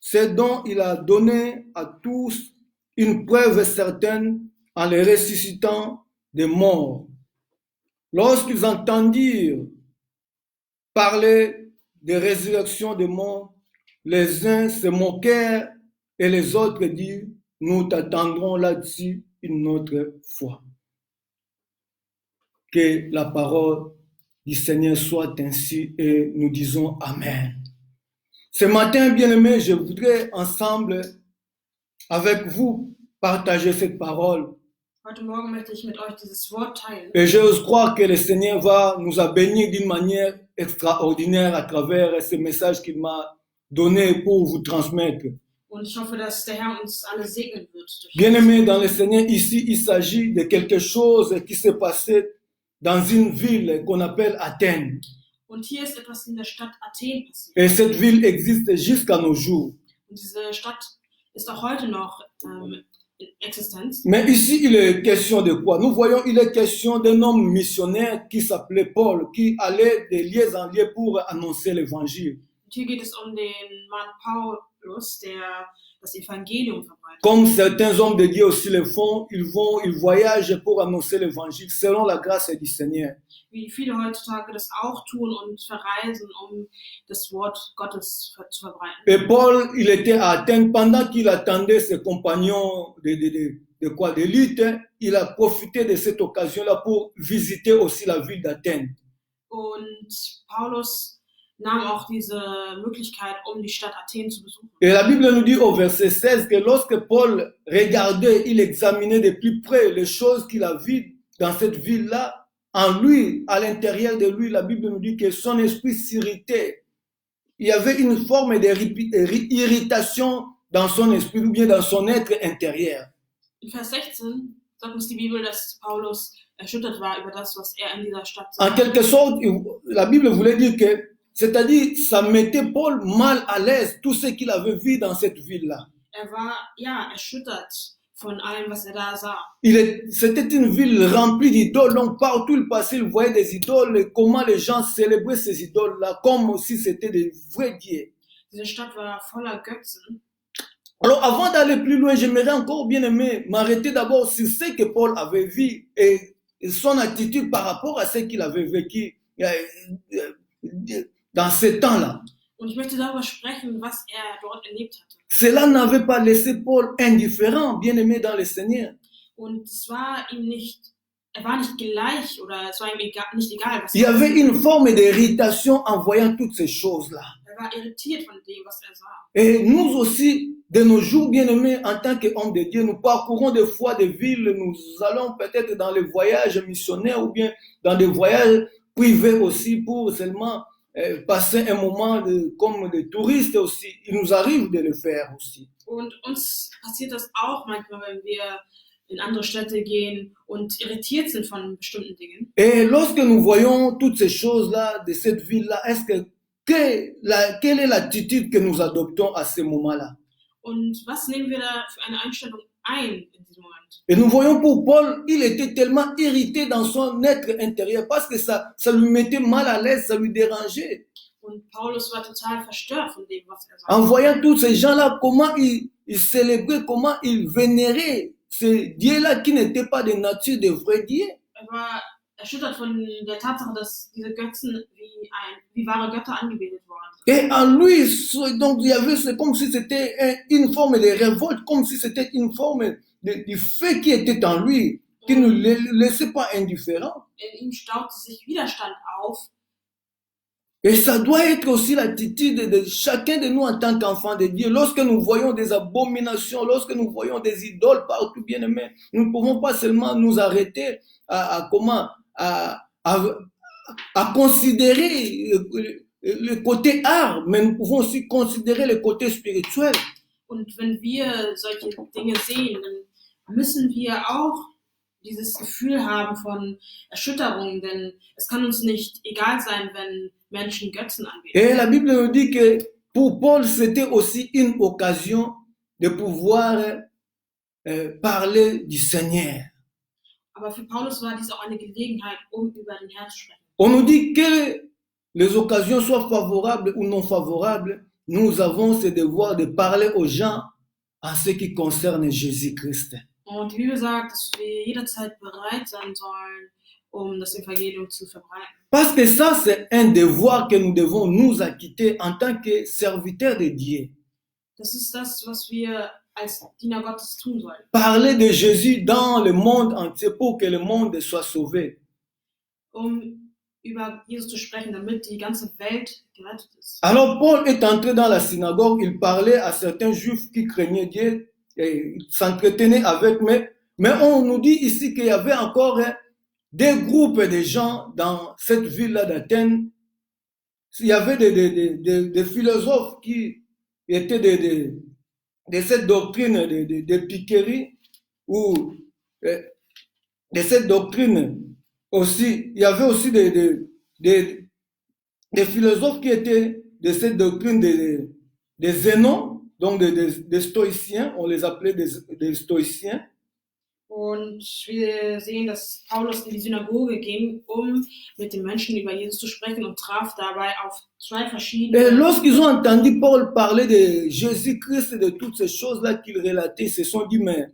S1: c'est dont il a donné à tous une preuve certaine en les ressuscitant des morts. Lorsqu'ils entendirent parler de résurrection des morts, les uns se moquèrent et les autres dirent, nous t'attendrons là-dessus une autre fois. Que la parole du Seigneur soit ainsi et nous disons Amen. Ce matin, bien-aimés, je voudrais ensemble avec vous partager cette parole.
S3: Heute Morgen möchte ich mit euch dieses Wort teilen.
S1: Et j'ose croire que le Seigneur va nous bénir d'une manière extraordinaire à travers ce message qu'il m'a donné pour vous transmettre.
S3: Und ich hoffe, dass der Herr uns alle segnen wird.
S1: Bien-aimés dans le Seigneur, ici, il s'agit de quelque chose qui s'est passé dans une ville qu'on appelle Athènes.
S3: Und hier ist etwas in der Stadt Athen passiert.
S1: Et cette ville existe jusqu'à nos jours.
S3: Und diese Stadt ist auch heute noch in Existenz.
S1: Mais ici, il est question de quoi? Nous voyons, il est question d'un homme missionnaire qui s'appelait Paul, qui allait de lieu en lieu pour annoncer l'évangile.
S3: Und hier geht es um den Mann Paulus, der das Evangelium verbreitet.
S1: Comme certains hommes de Dieu aussi le font, ils voyagent pour annoncer l'évangile selon la grâce du Seigneur.
S3: Wie viele heutzutage das auch tun und verreisen, das Wort Gottes zu verbreiten.
S1: Et Paul, il était à Athènes pendant qu'il attendait ses compagnons de lutte, il a profité de cette occasion-là pour visiter aussi la ville d'Athènes.
S3: Und Paulus nahm auch diese Möglichkeit, die Stadt Athen zu besuchen.
S1: Et la Bible nous dit au verset 16 que lorsque Paul regardait, il examinait de plus près les choses qu'il a vues dans cette ville-là, en lui, à l'intérieur de lui, la Bible nous dit que son esprit s'irritait. Il y avait une forme d'irritation dans son esprit ou bien dans son être intérieur.
S3: In Vers 16 sagt uns die Bibel, dass Paulus erschüttert war über das, was in dieser Stadt sah.
S1: En quelque sorte, la Bible voulait dire que, c'est-à-dire, ça mettait Paul mal à l'aise, tout ce qu'il avait vu dans cette ville-là.
S3: War, erschüttert von allem, was da sah.
S1: C'était une ville remplie d'idoles, donc partout il passait, il voyait des idoles, et comment les gens célébraient ces idoles-là, comme si c'était des vrais dieux.
S3: Diese Stadt war voller Götzen.
S1: Alors, avant d'aller plus loin, j'aimerais encore bien aimer m'arrêter d'abord sur ce que Paul avait vu et son attitude par rapport à ce qu'il avait vécu dans ces temps-là.
S3: Und ich möchte darüber sprechen, was dort erlebt hatte.
S1: Cela n'avait pas laissé Paul indifférent, bien aimé dans le Seigneur.
S3: Und es war ihm nicht, war nicht gleich oder es war ihm nicht egal, was
S1: Il y avait une forme d'irritation en voyant toutes ces choses-là.
S3: war irritiert von dem, was sah.
S1: Et nous aussi, de nos jours, bien aimés, en tant qu'hommes de Dieu, nous parcourons des fois des villes, nous allons peut-être dans les voyages missionnaires ou bien dans des voyages privés aussi pour seulement passer un moment comme des touristes aussi. Il nous arrive de le faire aussi.
S3: Und uns passiert das auch manchmal, wenn wir in andere Städte gehen und irritiert sind von bestimmten Dingen.
S1: Et lorsque nous voyons toutes ces choses-là de cette ville-là, quelle est l'attitude que nous adoptons à ce moment-là?
S3: Und was nehmen wir da für eine Einstellung ein in diesem Moment?
S1: Et nous voyons pour Paul, il était tellement irrité dans son être intérieur parce que ça lui mettait mal à l'aise, ça lui dérangeait.
S3: Und Paulus war total verstört von dem, was sah.
S1: En voyant tous ces gens-là, comment ils célébraient, comment ils vénéraient ces dieux-là qui n'étaient pas de nature de vrais dieux.
S3: War erschüttert von der Tatsache, dass diese Götzen wie wahre Götter angebetet wurden.
S1: Et en lui, donc il y avait, c'est comme si c'était une forme de révolte, comme si c'était une forme du fait qui était en lui, qui ne le laissait pas indifférent.
S2: In ihm staute sich Widerstand auf.
S1: Et ça doit être aussi l'attitude de chacun de nous en tant qu'enfant de Dieu. Lorsque nous voyons des abominations, lorsque nous voyons des idoles partout, bien aimés, nous ne pouvons pas seulement nous arrêter à considérer le côté art, mais nous pouvons aussi considérer le côté spirituel.
S2: Und wenn wir solche Dinge sehen, dann müssen wir auch dieses Gefühl haben von Erschütterung, denn es kann uns nicht egal sein, wenn Menschen Götzen anbeten.
S1: Et la Bible nous dit que pour Paul, c'était aussi une occasion de pouvoir parler du Seigneur.
S2: Aber für Paulus war dies auch eine Gelegenheit, über den Herrn zu sprechen.
S1: On nous dit que les occasions soient favorables ou non favorables, nous avons ce devoir de parler aux gens en ce qui concerne Jésus-Christ.
S2: Und die Bibel sagt, dass wir jederzeit bereit sein sollen, das Evangelium zu verbreiten.
S1: Parce que ça, c'est un devoir que nous devons nous acquitter en tant que serviteurs de Dieu.
S2: Das ist das, was wir als Diener Gottes tun sollen.
S1: Parler de Jésus dans le monde entier pour que le monde soit sauvé.
S2: Über Jesus zu sprechen, damit die ganze Welt gerettet ist.
S1: Alors Paul est entré dans la synagogue, il parlait à certains juifs qui craignaient Dieu, et il s'entretenait avec eux, mais on nous dit ici qu'il y avait encore des groupes de gens dans cette ville-là d'Athènes. Il y avait des philosophes qui étaient de cette doctrine de piquerie, ou de cette doctrine aussi. Il y avait aussi des philosophes qui étaient de cette doctrine des Zénons, donc des Stoïciens, on les appelait des Stoïciens.
S2: Und wir sehen, dass Paulus in die Synagoge ging, mit den Menschen über Jesus zu sprechen und traf dabei auf zwei verschiedene.
S1: Et lorsqu'ils ont entendu Paul parler de Jésus-Christ et de toutes ces choses-là qu'il relatait, ils se sont dit, mais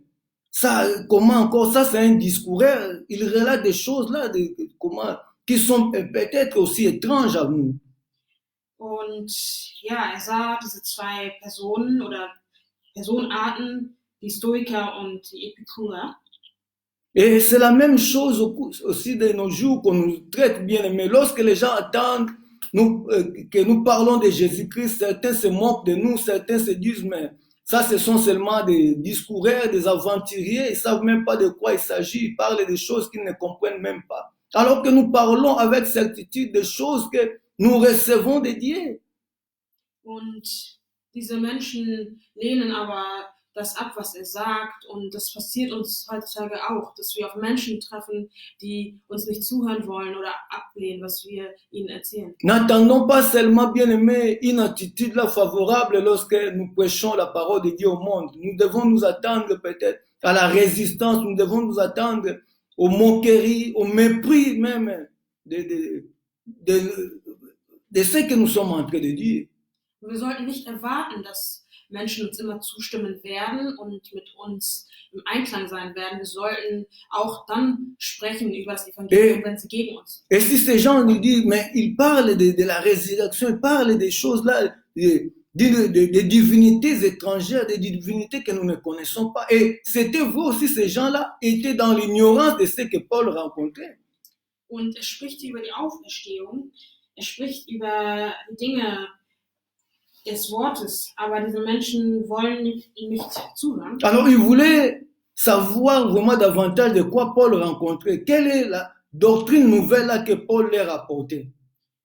S1: ça, comment encore, ça c'est un discours, il relate des choses-là, qui sont peut-être aussi étranges à nous.
S2: Und ja, sah diese zwei Personen oder Personenarten, die Stoiker und die Epikurer.
S1: Et c'est la même chose aussi de nos jours qu'on nous traite bien, mais lorsque les gens attendent que nous parlons de Jésus-Christ, certains se moquent de nous, certains se disent, mais ça ce sont seulement des discoureurs, des aventuriers, ils ne savent même pas de quoi il s'agit, ils parlent des choses qu'ils ne comprennent même pas. Alors que nous parlons avec certitude des choses que nous recevons de Dieu.
S2: Und diese Menschen lehnen aber das ab, was sagt, und das passiert uns heutzutage auch, dass wir auf Menschen treffen, die uns nicht zuhören wollen oder ablehnen, was wir ihnen erzählen.
S1: N'attendons pas seulement, bien aimé, une attitude là favorable lorsque nous prêchons la parole de Dieu au monde. Nous devons nous attendre peut-être à la résistance, nous devons nous attendre aux moqueries, au mépris même de ce que nous sommes en train de dire.
S2: Wir sollten nicht erwarten, dass Menschen uns immer zustimmen werden und mit uns im Einklang sein werden. Wir sollten auch dann sprechen über das Evangelium, wenn sie gegen uns sind.
S1: Et si ces gens nous disent, mais ils parlent de la résurrection, ils parlent des choses là, des divinités étrangères, des divinités que nous ne connaissons pas. Et c'était vrai aussi, ces gens-là étaient dans l'ignorance de ce que Paul rencontrait.
S2: Und spricht über die Auferstehung, spricht über die Dinge des Wortes, aber diese Menschen wollen ihm nicht zuhören.
S1: Alors, ils voulaient savoir vraiment davantage de quoi Paul rencontrait. Quelle est la doctrine nouvelle là que Paul leur apportait?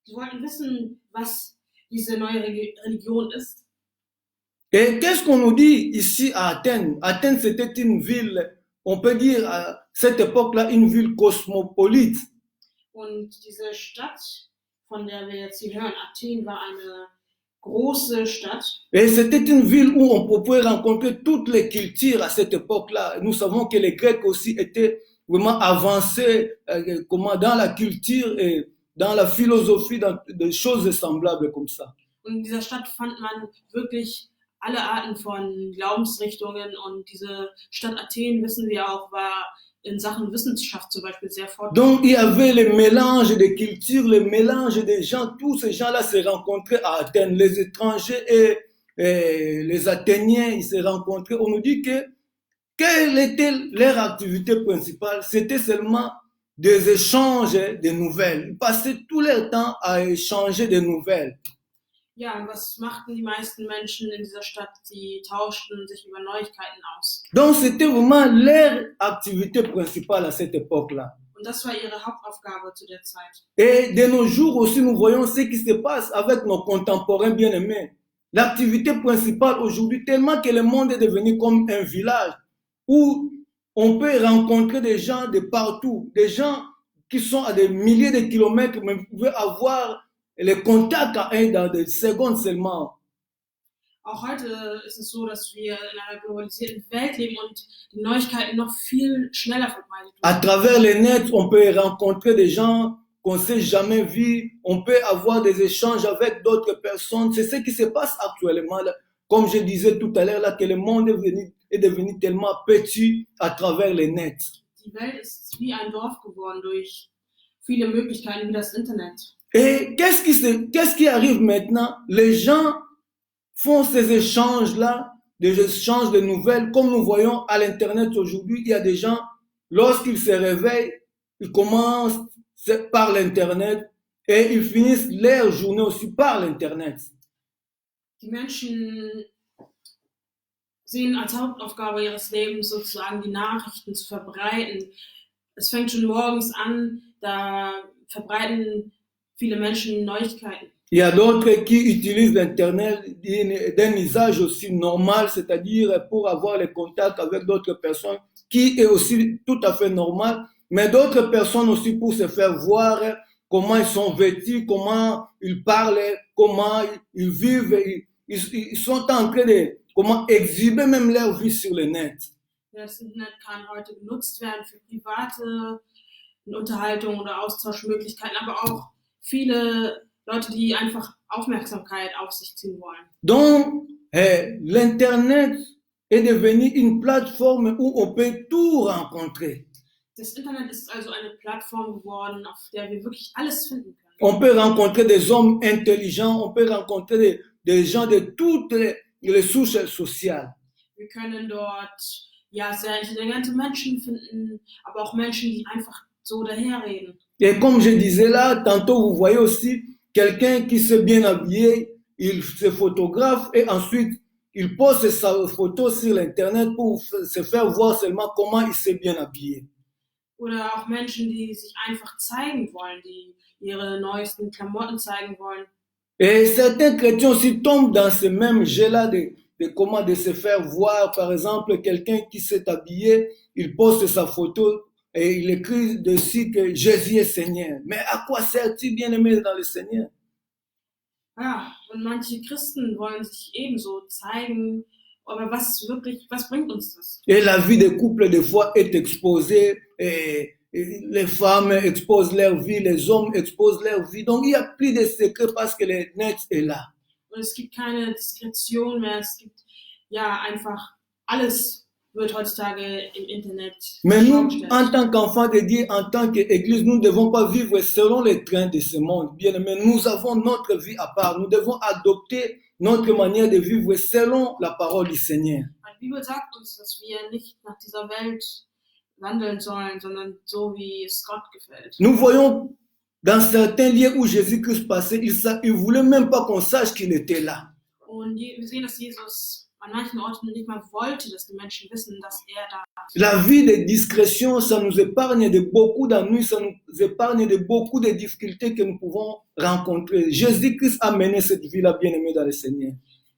S2: Sie wollten wissen, was diese neue Religion ist.
S1: Et qu'est-ce qu'on nous dit ici à Athènes? Athènes, c'était une ville, on peut dire à cette époque-là, une ville cosmopolite.
S2: Und diese Stadt, von der wir jetzt hier hören, Athen, war eine große Stadt.
S1: Et c'était une ville où on pouvait rencontrer toutes les cultures à cette époque-là. Nous savons que les Grecs aussi étaient vraiment avancés dans la culture et dans la philosophie, dans des choses semblables comme ça.
S2: Und in dieser Stadt fand man wirklich alle Arten von Glaubensrichtungen, und diese Stadt Athen, wissen wir auch, war in Sachen Wissenschaft zum Beispiel sehr fortschrittlich.
S1: Donc, il y avait le mélange des cultures, le mélange des gens. Tous ces gens-là se rencontraient à Athènes. Les étrangers et les Athéniens, ils se rencontraient. On nous dit que quelle était leur activité principale? C'était seulement des échanges de nouvelles. Ils passaient tout leur temps à échanger des nouvelles.
S2: Ja, und was machten die meisten Menschen in dieser Stadt? Sie tauschten sich über Neuigkeiten aus.
S1: Donc, c'était vraiment leur activité principale à cette époque-là.
S2: Und das war ihre Hauptaufgabe zu der Zeit.
S1: Et de nos jours aussi, nous voyons ce qui se passe avec nos contemporains bien-aimés. L'activité principale aujourd'hui, tellement que le monde est devenu comme un village où on peut rencontrer des gens de partout, des gens qui sont à des milliers de kilomètres, mais vous pouvez avoir les contacts à un dans des secondes seulement.
S2: Auch heute ist es so, dass wir in einer globalisierten Welt leben und die Neuigkeiten noch viel schneller verbreitet
S1: À
S2: werden.
S1: travers les nets, on peut rencontrer des gens qu'on ne s'est jamais vus, on peut avoir des échanges avec d'autres personnes. C'est ce qui se passe actuellement. Là. Comme je disais tout à l'heure, là, que le monde est devenu tellement petit à travers les nets.
S2: Die Welt ist wie ein Dorf geworden durch viele Möglichkeiten wie das Internet.
S1: Et qu'est-ce qui arrive maintenant? Les gens font ces échanges-là, des échanges de nouvelles. Comme nous voyons à l'Internet aujourd'hui, il y a des gens, lorsqu'ils se réveillent, ils commencent par l'Internet et ils finissent leur journée aussi par l'Internet.
S2: Die Menschen sehen als Hauptaufgabe ihres Lebens sozusagen die Nachrichten zu verbreiten. Es fängt schon morgens an, da verbreiten viele Menschen Neuigkeiten.
S1: Il y a d'autres qui utilisent l'Internet d'un usage aussi normal, c'est-à-dire pour avoir les contacts avec d'autres personnes, qui est aussi tout à fait normal, mais d'autres personnes aussi pour se faire voir comment ils sont vêtus, comment ils parlent, comment ils vivent. Ils sont en train de comment exhiber même leur vie sur le net.
S2: Das Internet kann heute genutzt werden für private Unterhaltung oder Austauschmöglichkeiten, aber auch viele Leute, die einfach Aufmerksamkeit auf sich ziehen wollen.
S1: Donc, l'Internet est devenu une plateforme où on peut tout rencontrer.
S2: Das Internet ist also eine Plattform geworden, auf der wir wirklich alles finden können.
S1: On peut rencontrer des hommes intelligents, on peut rencontrer des gens de toutes les souches sociales.
S2: Wir können dort ja sehr intelligente Menschen finden, aber auch Menschen, die einfach so daherreden.
S1: Et comme je disais là, tantôt vous voyez aussi quelqu'un qui s'est bien habillé, il se photographe et ensuite il poste sa photo sur l'internet pour se faire voir seulement comment il s'est bien habillé.
S2: Oder auch Menschen, die sich einfach zeigen wollen, die ihre neuesten Klamotten zeigen wollen.
S1: Et certains chrétiens aussi tombent dans ce même jeu-là de se faire voir. Par exemple, quelqu'un qui s'est habillé, il poste sa photo et il écrit dessus que Jésus est Seigneur. Mais à quoi sert-il bien-aimé dans le Seigneur?
S2: Ja, und manche Christen wollen sich ebenso zeigen, aber was bringt uns das?
S1: Et la vie des couples, des fois, est exposée. Et les femmes exposent leur vie, les hommes exposent leur vie. Donc, il n'y a plus de secret parce que le net est là.
S2: Und es gibt keine Diskretion mehr, es gibt ja einfach alles wird heutzutage im Internet
S1: Mais nous,
S2: dargestellt.
S1: en tant qu'enfants de Dieu, en tant qu'Église, nous ne devons pas vivre selon les trains de ce monde. Bien aimé, nous avons notre vie à part. Nous devons adopter notre manière de vivre selon la parole du Seigneur.
S2: Die Bibel sagt uns, dass wir nicht nach dieser Welt wandeln sollen, sondern so, wie es Gott gefällt.
S1: Nous voyons dans certains lieux où Jésus-Christ passait, il ne voulait même pas qu'on sache qu'il était là.
S2: Und wir sehen, dass Jesus an manchen Orten nicht mal wollte, dass die Menschen wissen, dass er da ist.
S1: La vie de discrétion, ça nous épargne de beaucoup d'ennuis, ça nous épargne de beaucoup de difficultés que nous pouvons rencontrer. Jésus-Christ a mené cette vie-là, bien-aimée dans le Seigneur.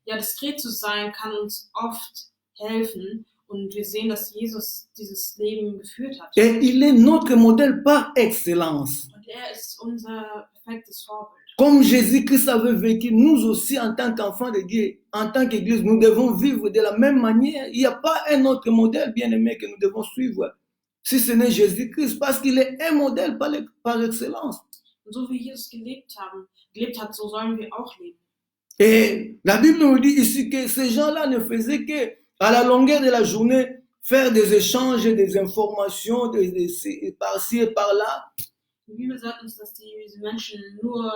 S2: Ja, diskret zu sein kann uns oft helfen. Und wir sehen, dass Jesus dieses Leben geführt hat.
S1: Et il est notre modèle par excellence.
S2: Und er ist unser perfektes Vorbild.
S1: Comme Jésus-Christ avait vécu, nous aussi, en tant qu'enfants de Dieu, en tant qu'Église, nous devons vivre de la même manière. Il n'y a pas un autre modèle bien-aimé que nous devons suivre, si ce n'est Jésus-Christ, parce qu'il est un modèle par excellence.
S2: Und so wie Jesus gelebt hat, so sollen wir auch leben.
S1: Et la Bible nous dit ici que ces gens-là ne faisaient que, à la longueur de la journée, faire des échanges, des informations par-ci et par-là.
S2: Die Bibel sagt uns, dass diese Menschen nur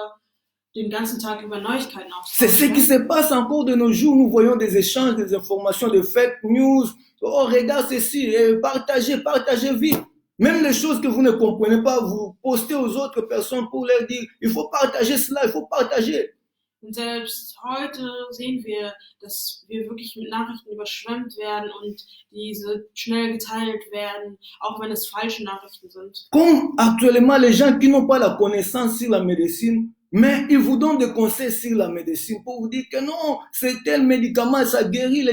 S2: den ganzen Tag über Neuigkeiten
S1: C'est ce qui
S2: austauschen.
S1: se passe encore de nos jours. Nous voyons des échanges, des informations, des fake news. Oh, regarde ceci, partagez, partagez vite. Même les choses que vous ne comprenez pas, vous postez aux autres personnes pour leur dire, il faut partager cela, il faut partager.
S2: Und selbst heute sehen wir, dass wir wirklich mit Nachrichten überschwemmt werden und diese schnell geteilt werden, auch wenn es falsche Nachrichten sind.
S1: Comme actuellement les gens qui n'ont pas la connaissance sur la médecine, mais ils vous donnent des conseils sur la médecine pour vous dire que non, c'est tel médicament, ça guérit,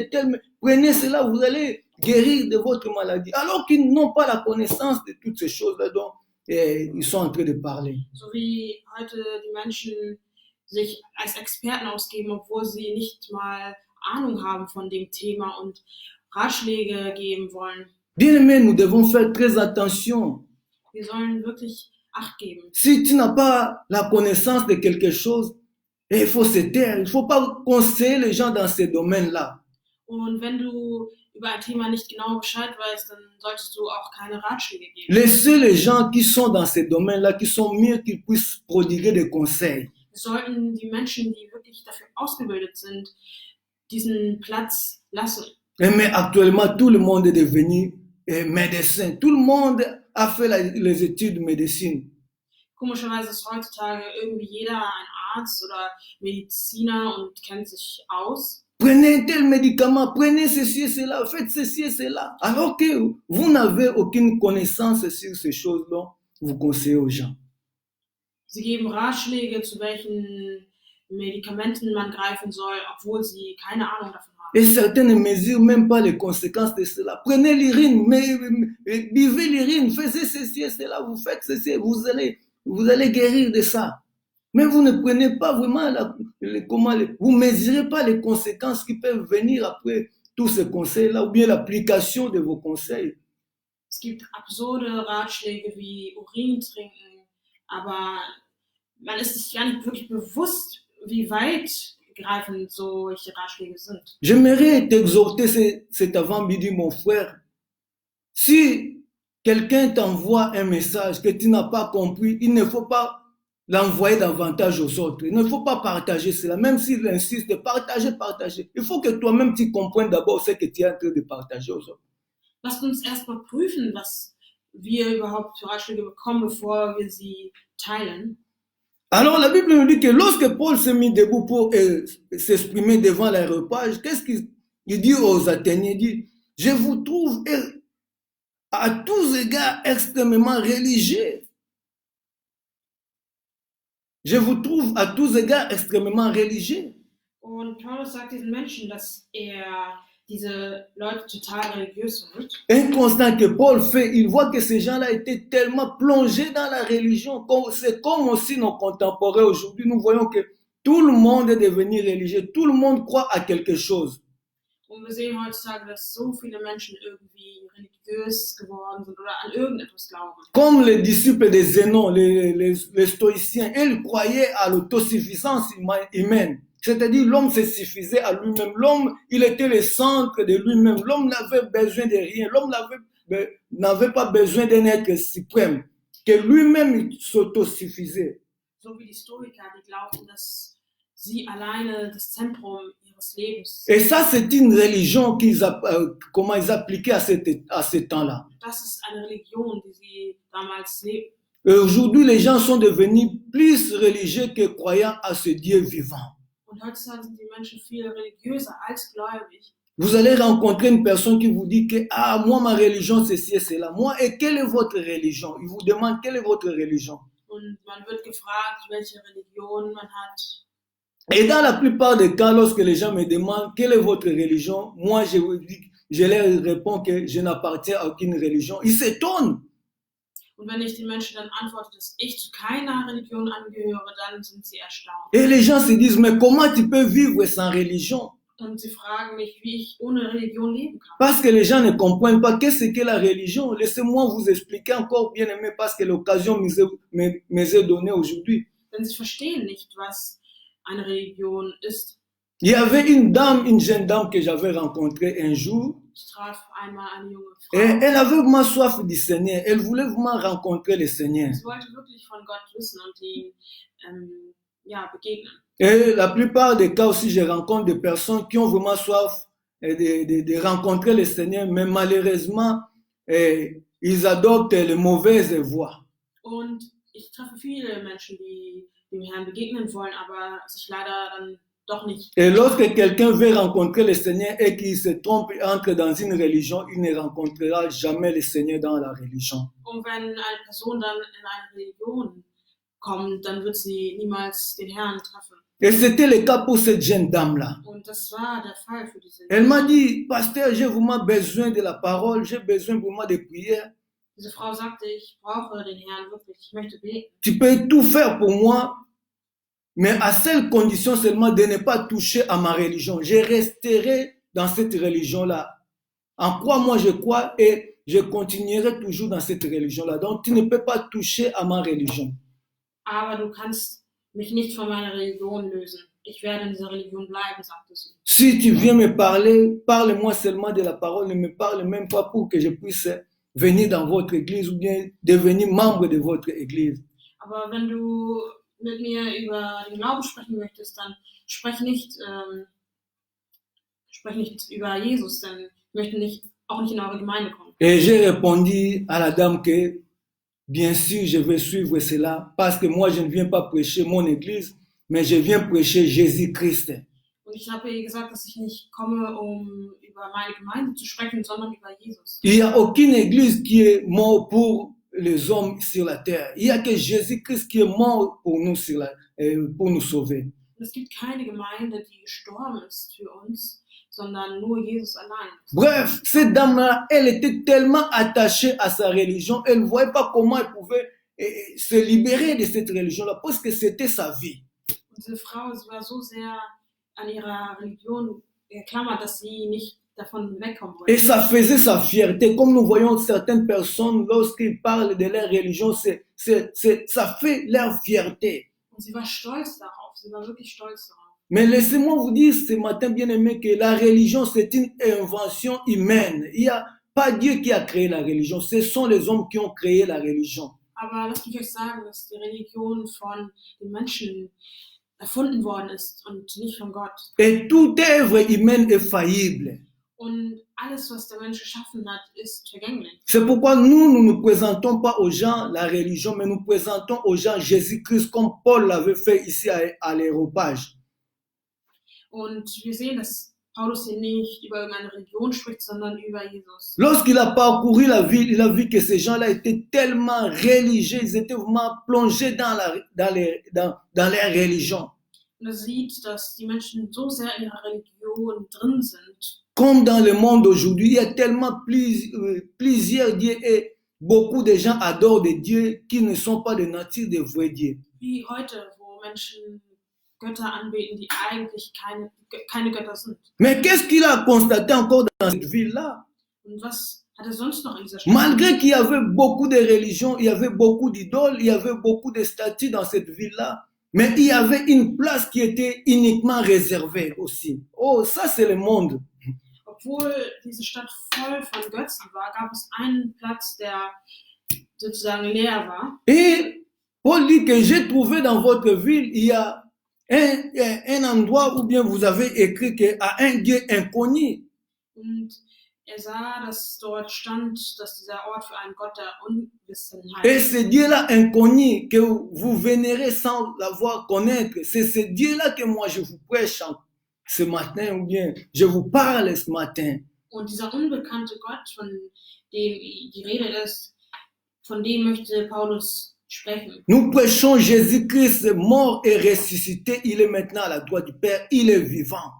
S1: prenez cela, vous allez guérir de votre maladie. Alors qu'ils n'ont pas la connaissance de toutes ces choses-là dont ils sont en train de parler.
S2: So wie heute die Menschen sich als Experten ausgeben, obwohl sie nicht mal Ahnung haben von dem Thema und Ratschläge geben wollen.
S1: Bien-aimés, nous devons faire très attention.
S2: Wir sollen wirklich Acht geben.
S1: Si tu n'as pas la connaissance de quelque chose, il faut se taire. Il ne faut pas conseiller les gens dans ces domaines-là.
S2: Und wenn du über ein Thema nicht genau Bescheid weißt, dann solltest du auch keine Ratschläge geben.
S1: Laissez les gens qui sont dans ces domaines-là, qui sont mieux, qu'ils puissent prodiguer des conseils.
S2: Wir sollten die Menschen, die wirklich dafür ausgebildet sind, diesen Platz lassen.
S1: Mais actuellement, tout le monde est devenu médecin. Tout le monde a fait les études de médecine.
S2: Komischerweise ist heutzutage irgendwie jeder ein Arzt oder Mediziner und kennt sich aus.
S1: Prenez tel médicament, prenez ceci et cela, faites ceci et cela. Alors que vous n'avez aucune connaissance sur ces choses-là, vous conseillez aux gens.
S2: Sie geben Ratschläge, zu welchen Medikamenten man greifen soll, obwohl sie keine Ahnung davon haben.
S1: Et certains ne mesurent même pas les conséquences de cela. Prenez l'urine, buvez l'urine, faites ceci et cela, vous faites ceci, vous allez guérir de ça. Mais vous ne prenez pas vraiment vous mesurez pas les conséquences qui peuvent venir après tous ces conseils-là, ou bien l'application de vos conseils.
S2: Es gibt absurde Ratschläge wie Urin trinken, aber man ist sich gar nicht wirklich bewusst, wie weitgreifend solche Ratschläge sind.
S1: J'aimerais t'exhorter cet avant-midi, mon frère. Si quelqu'un t'envoie un message que tu n'as pas compris, il ne faut pas l'envoyer davantage aux autres. Il ne faut pas partager cela, même s'il insiste, partager. Il faut que toi-même tu comprennes d'abord ce que tu es en train de partager aux autres.
S2: Lasst uns erstmal prüfen, was wir überhaupt für Ratschläge bekommen, bevor wir sie teilen.
S1: Alors la Bible nous dit que lorsque Paul s'est mis debout pour s'exprimer devant l'aréopage, qu'est-ce qu'il dit aux Athéniens? Il dit, je vous trouve à tous égards extrêmement religieux. Je vous trouve à tous égards extrêmement religieux.
S2: Und Paulus sagt diesen Menschen, dass diese Leute total religiös sind.
S1: Un constat que Paul fait, il voit que ces gens-là étaient tellement plongés dans la religion. C'est comme aussi nos contemporains aujourd'hui. Nous voyons que tout le monde est devenu religieux. Tout le monde croit à quelque chose.
S2: Und wir sehen heutzutage, dass so viele Menschen irgendwie religiös geworden sind oder an irgendetwas glauben.
S1: Comme les disciples de Zénon, les stoïciens, ils croyaient à l'autosuffisance humaine. C'est-à-dire l'homme se suffisait à lui-même. L'homme, il était le centre de lui-même. L'homme n'avait besoin de rien. L'homme n'avait pas besoin d'un être suprême. Que lui-même il s'autosuffisait.
S2: So wie die Stoiker, die glaubten, dass sie alleine das Zentrum ihres Lebens.
S1: Et ça, c'est une religion comment ils appliquaient à ce temps-là.
S2: Das ist eine Religion, die sie damals lebten.
S1: Et aujourd'hui, les gens sont devenus plus religieux que croyants à ce Dieu vivant.
S2: Und heutzutage sind die Menschen viel religiöser als gläubig.
S1: Vous allez rencontrer une personne qui vous dit que moi, ma religion, c'est ci et cela. Moi, et quelle est votre religion? Il vous demande quelle est votre religion.
S2: Und man wird gefragt, welche Religion man hat.
S1: Et dans la plupart des cas, lorsque les gens me demandent quelle est votre religion, moi, je leur réponds que je n'appartiens à aucune religion. Ils s'étonnent.
S2: Und wenn ich den Menschen dann antworte, dass ich zu keiner Religion angehöre, dann sind sie erstaunt.
S1: Et les gens se disent, mais comment tu peux vivre sans religion?
S2: Und sie fragen mich, wie ich ohne Religion leben kann.
S1: Parce que les gens ne comprennent pas qu'est-ce qu'est la religion. Laissez-moi vous expliquer encore, bien aimé, parce que l'occasion m'est donnée aujourd'hui.
S2: Denn sie verstehen nicht, was eine Religion ist.
S1: Il y avait une jeune dame que j'avais rencontrée un jour.
S2: Ich traf einmal eine junge
S1: Et
S2: Frau.
S1: elle avait vraiment soif du Seigneur. Elle voulait vraiment rencontrer le Seigneur.
S2: Sie wollte wirklich von Gott wissen und ihm ja, begegnen.
S1: Et la plupart des cas aussi, je rencontre des personnes qui ont vraiment soif de rencontrer le Seigneur, mais malheureusement, ils adoptent les mauvaises voies.
S2: Und ich treffe viele Menschen, die dem Herrn begegnen wollen, aber sich leider dann doch nicht.
S1: Et lorsque quelqu'un veut rencontrer le Seigneur et qu'il se trompe et entre dans une religion, il ne rencontrera jamais le Seigneur dans la religion.
S2: Und wenn eine Person dann in eine Religion kommt, dann wird sie niemals den Herrn treffen.
S1: Et c'était le cas pour cette jeune dame-là.
S2: Und das war der Fall für diese.
S1: Elle m'a dit, pasteur, j'ai vraiment besoin de la parole, j'ai besoin vraiment de prière.
S2: Diese Frau sagte, ich brauche den Herrn wirklich, ich möchte beten.
S1: Tu peux tout faire pour moi, mais à seule condition seulement de ne pas toucher à ma religion. Je resterai dans cette religion-là. En quoi moi je crois et je continuerai toujours dans cette religion-là. Donc tu ne peux pas toucher à ma religion.
S2: Aber du kannst mich nicht von meiner Religion lösen. Ich werde in dieser Religion bleiben, sagte sie.
S1: Si tu viens me parler, parle-moi seulement de la parole, ne me parle même pas pour que je puisse venir dans votre église ou bien devenir membre de votre église.
S2: Aber wenn du mit mir über den Glauben sprechen möchtest, dann sprech nicht über Jesus, denn ich möchte auch nicht in eure Gemeinde kommen.
S1: Et j'ai répondu à la dame que bien sûr je vais suivre cela parce que moi je ne viens pas prêcher mon église, mais je viens prêcher Jésus-Christ.
S2: Und ich habe ihr gesagt, dass ich nicht komme, um über meine Gemeinde zu sprechen, sondern über Jesus.
S1: Il n'y a aucune église qui est morte pour les hommes sur la terre. Il n'y a que Jésus-Christ qui est mort pour nous, pour nous sauver.
S2: Und es gibt keine Gemeinde, die gestorben ist für uns, sondern nur Jesus allein.
S1: Bref, cette dame-là, elle était tellement attachée à sa religion, elle ne voyait pas comment elle pouvait se libérer de cette religion-là, parce que c'était sa vie.
S2: Und diese Frau, sie war so sehr an ihrer Religion geklammert, dass sie nicht davon wegkommen
S1: Et
S2: wollte.
S1: ça faisait sa fierté. Comme nous voyons certaines personnes, lorsqu'ils parlent de leur religion, ça fait leur fierté.
S2: Und sie war stolz darauf, sie war wirklich stolz darauf.
S1: Mais laissez-moi vous dire ce matin, bien aimé, que la religion, c'est une invention humaine. Il n'y a pas Dieu qui a créé la religion, ce sont les hommes qui ont créé la religion.
S2: Aber lasst mich euch sagen, dass die Religion von den Menschen erfunden worden ist und nicht von Gott.
S1: Et toute œuvre humaine est faillible.
S2: Und alles, was der Mensch geschaffen hat, ist vergänglich.
S1: C'est pourquoi nous ne présentons pas aux gens la religion, mais nous présentons aux gens Jésus-Christ comme Paul l'avait fait ici à l'Aréopage.
S2: Und wir sehen, dass Paulus hier nicht über irgendeine Religion spricht, sondern über Jesus.
S1: Lorsqu'il a parcouru la ville, il a vu que ces gens-là étaient tellement religieux, ils étaient vraiment plongés dans leur religion.
S2: Und er sieht, dass die Menschen so sehr in ihrer Religion drin sind.
S1: Comme dans le monde aujourd'hui, il y a tellement plusieurs dieux et beaucoup de gens adorent des dieux qui ne sont pas de nature de vrais dieux.
S2: Wie heute, wo Menschen Götter anbeten, die eigentlich keine Götter sind.
S1: Mais qu'est-ce qu'il a constaté encore dans cette ville-là?
S2: Und was hat er sonst noch in dieser Stadt?
S1: Malgré qu'il y avait beaucoup de religions, il y avait beaucoup d'idoles, il y avait beaucoup de statues dans cette ville-là, mais il y avait une place qui était uniquement réservée aussi. Oh, ça c'est le monde.
S2: Obwohl diese Stadt voll von Götzen war, gab es einen Platz, der sozusagen leer war.
S1: Et Paul dit que j'ai trouvé dans votre ville, il y a un endroit où bien vous avez écrit qu'il y a un Dieu inconnu.
S2: Und er sah, dass dort stand, dass dieser Ort für einen Gott der Unwissenheit
S1: Et ce Dieu-là inconnu que vous vénérez sans l'avoir connaître, c'est ce Dieu-là que moi je vous prêche ce matin ou bien je vous parle ce matin.
S2: Und dieser unbekannte Gott, von dem die Rede ist, von dem möchte Paulus sprechen.
S1: Nous prêchons Jésus-Christ mort et ressuscité. Il est maintenant à la droite du Père. Il est vivant.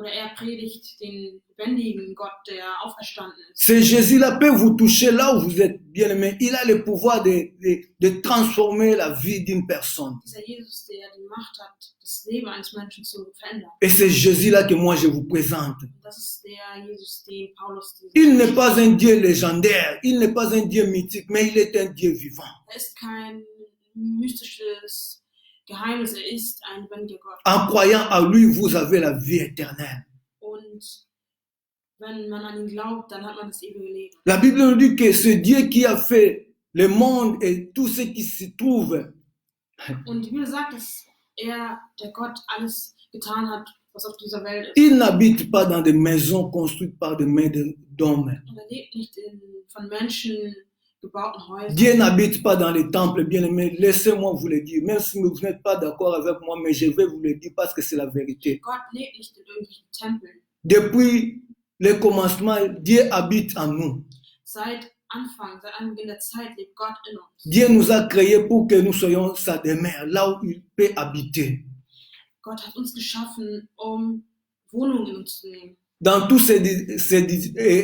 S2: Er predigt den lebendigen Gott, der auferstanden ist.
S1: Ce Jésus-là peut vous toucher là où vous êtes bien aimé. Il a le pouvoir de transformer la vie d'une personne.
S2: Dieser Jesus, der die Macht hat, das Leben eines Menschen zu verändern.
S1: Et c'est Jésus-là que moi je vous présente.
S2: Das ist der Jesus, den Paulus
S1: Il n'est pas un Dieu légendaire. Il n'est pas un Dieu mythique, mais il est un Dieu vivant.
S2: ist kein mystisches Geheimnis, er ist ein lebendiger Gott.
S1: En croyant à lui, vous avez la vie éternelle.
S2: Und wenn man an ihn glaubt, dann hat man das ewige Leben.
S1: La Bible nous dit que c'est Dieu qui a fait le monde et tout ce qui s'y trouve.
S2: Und die Bibel sagt, dass er, der Gott, alles getan hat, was auf dieser Welt ist.
S1: Il n'habite pas dans des maisons construites par des mains d'hommes.
S2: Und er lebt nicht in von Menschen gebauten Häusern.
S1: Dieu n'habite pas dans les temples, bien-aimés. Laissez-moi vous le dire, même si vous n'êtes pas d'accord avec moi, mais je vais vous le dire parce que c'est la vérité.
S2: Gott lebt nicht in irgendwelchen Tempeln.
S1: Depuis le commencement, Dieu habite en nous.
S2: Seit Anbeginn der Zeit lebt Gott in uns.
S1: Dieu nous a créés pour que nous soyons sa demeure, là où il peut habiter.
S2: Gott hat uns geschaffen, um Wohnungen in uns zu nehmen.
S1: Dans tous ces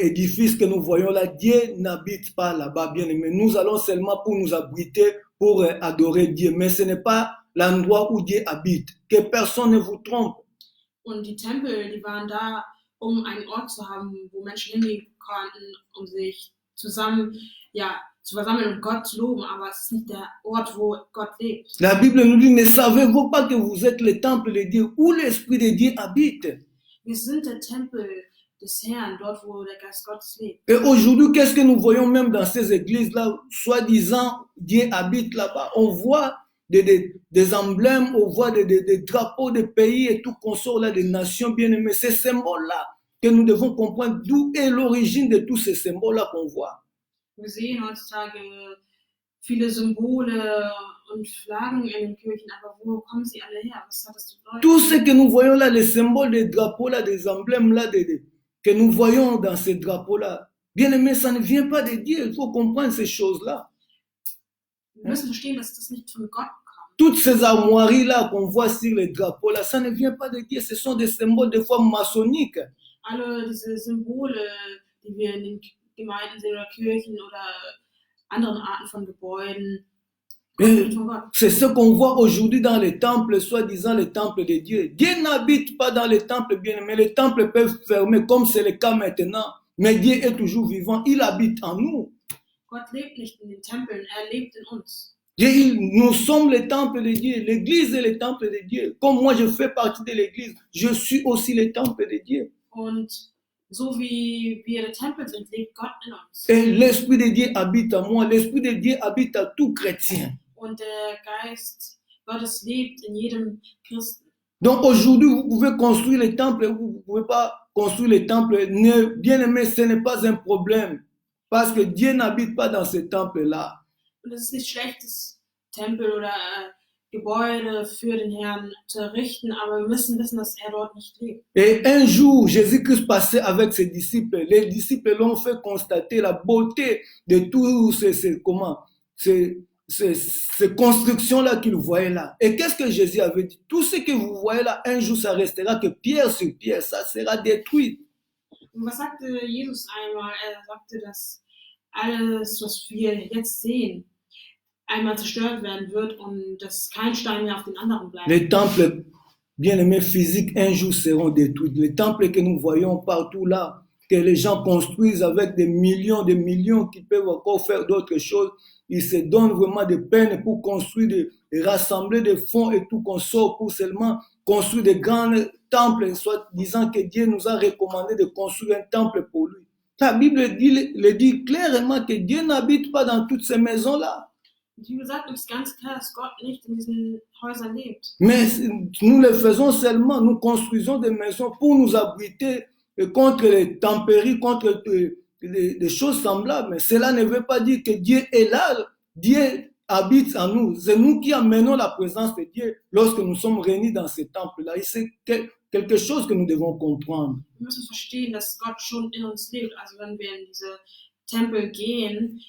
S1: édifices que nous voyons là, Dieu n'habite pas là-bas, bien aimé. Nous allons seulement pour nous abriter, pour adorer Dieu. Mais ce n'est pas l'endroit où Dieu habite. Que personne ne vous trompe.
S2: Und die Tempel, die waren da, um einen Ort zu haben, wo Menschen hingehen konnten, um sich zusammen, zu versammeln und Gott zu loben. Aber es ist nicht der Ort, wo Gott lebt.
S1: La Bible nous dit, ne savez-vous pas que vous êtes le temple de Dieu, où l'Esprit de Dieu habite?
S2: Wir sind der Tempel des Herrn, dort wo der Geist Gottes lebt.
S1: Et aujourd'hui, qu'est-ce que nous voyons même dans ces églises-là, soi-disant Dieu habite là-bas? On voit des emblèmes, on voit des drapeaux de pays et tout consort là, des nations bien-aimées. Ces symboles-là que nous devons comprendre d'où est l'origine de tous ces symboles-là qu'on voit.
S2: Wir sehen heutzutage viele Symbole und Flaggen in den Kirchen, aber wo kommen sie alle her? Was hat das zu bedeuten?
S1: Tout ce que nous voyons là, les symboles, les drapeaux là, des emblèmes là, que nous voyons dans ces drapeaux-là, bien aimé, ça ne vient pas de Dieu. Il faut comprendre ces choses-là.
S2: Wir müssen verstehen, dass das nicht von Gott kommt.
S1: Toutes ces armoiries-là qu'on voit sur les drapeaux-là, ça ne vient pas de Dieu. Ce sont des symboles des fois maçonniques.
S2: Alle diese Symbole, die wir in den Gemeinden sehen oder Kirchen oder anderen Arten von Gebäuden, kommen von Gott.
S1: C'est ce qu'on voit aujourd'hui dans les temples, soi-disant les temples de Dieu. Dieu n'habite pas dans les temples, bien aimés. Les temples peuvent fermer comme c'est le cas maintenant. Mais Dieu est toujours vivant. Il habite en nous.
S2: Gott lebt nicht in den Tempeln, er lebt in uns.
S1: Nous sommes les temples de Dieu. L'église est le temple de Dieu. Comme moi, je fais partie de l'église, je suis aussi le temple de Dieu.
S2: Und so wie wir der Tempel sind, lebt Gott in uns.
S1: Et l'Esprit de Dieu habite en moi. L'Esprit de Dieu habite à tout chrétien.
S2: Und der Geist Gottes lebt in jedem Christen.
S1: Donc aujourd'hui, vous pouvez construire les temples, vous ne pouvez pas construire les temples. Bien aimé, ce n'est pas un problème. Parce que Dieu n'habite pas dans ces temples-là.
S2: Und es ist nicht schlechtes Tempel oder Gebäude für den Herrn zu errichten, aber wir müssen wissen, dass er dort nicht lebt.
S1: Et un jour, Jésus-Christ passait avec ses disciples. Les disciples l'ont fait constater la beauté de tous ces constructions-là qu'ils voyaient là. Et qu'est-ce que Jésus avait dit? Tout ce que vous voyez là, un jour, ça restera que pierre sur pierre, ça sera détruit.
S2: Und was sagte Jesus einmal? Er sagte, dass alles, was wir jetzt sehen, einmal zerstört werden wird und dass kein Stein mehr auf den anderen bleibt.
S1: Les temples, bien aimés, physiques, un jour seront détruits. Les temples que nous voyons partout là, que les gens construisent avec des millions qui peuvent encore faire d'autres choses, ils se donnent vraiment de peine pour construire, rassembler des fonds et tout qu'on sort pour seulement construire des grands temples, soit disant que Dieu nous a recommandé de construire un temple pour lui. La Bible le dit clairement que Dieu n'habite pas dans toutes ces maisons-là.
S2: Die Bibel sagt uns ganz klar, dass Gott nicht in diesen Häusern lebt.
S1: Mais nous le faisons seulement, nous construisons des maisons pour nous abriter contre les tempéries, contre des choses semblables. Mais cela ne veut pas dire que Dieu est là, Dieu habite en nous. C'est nous qui amenons la présence de Dieu lorsque nous sommes réunis dans ces temples-là. Et c'est quelque chose que nous devons comprendre.
S2: Wir müssen verstehen, dass Gott schon in uns lebt. Also wenn wir in diese Tempel gehen,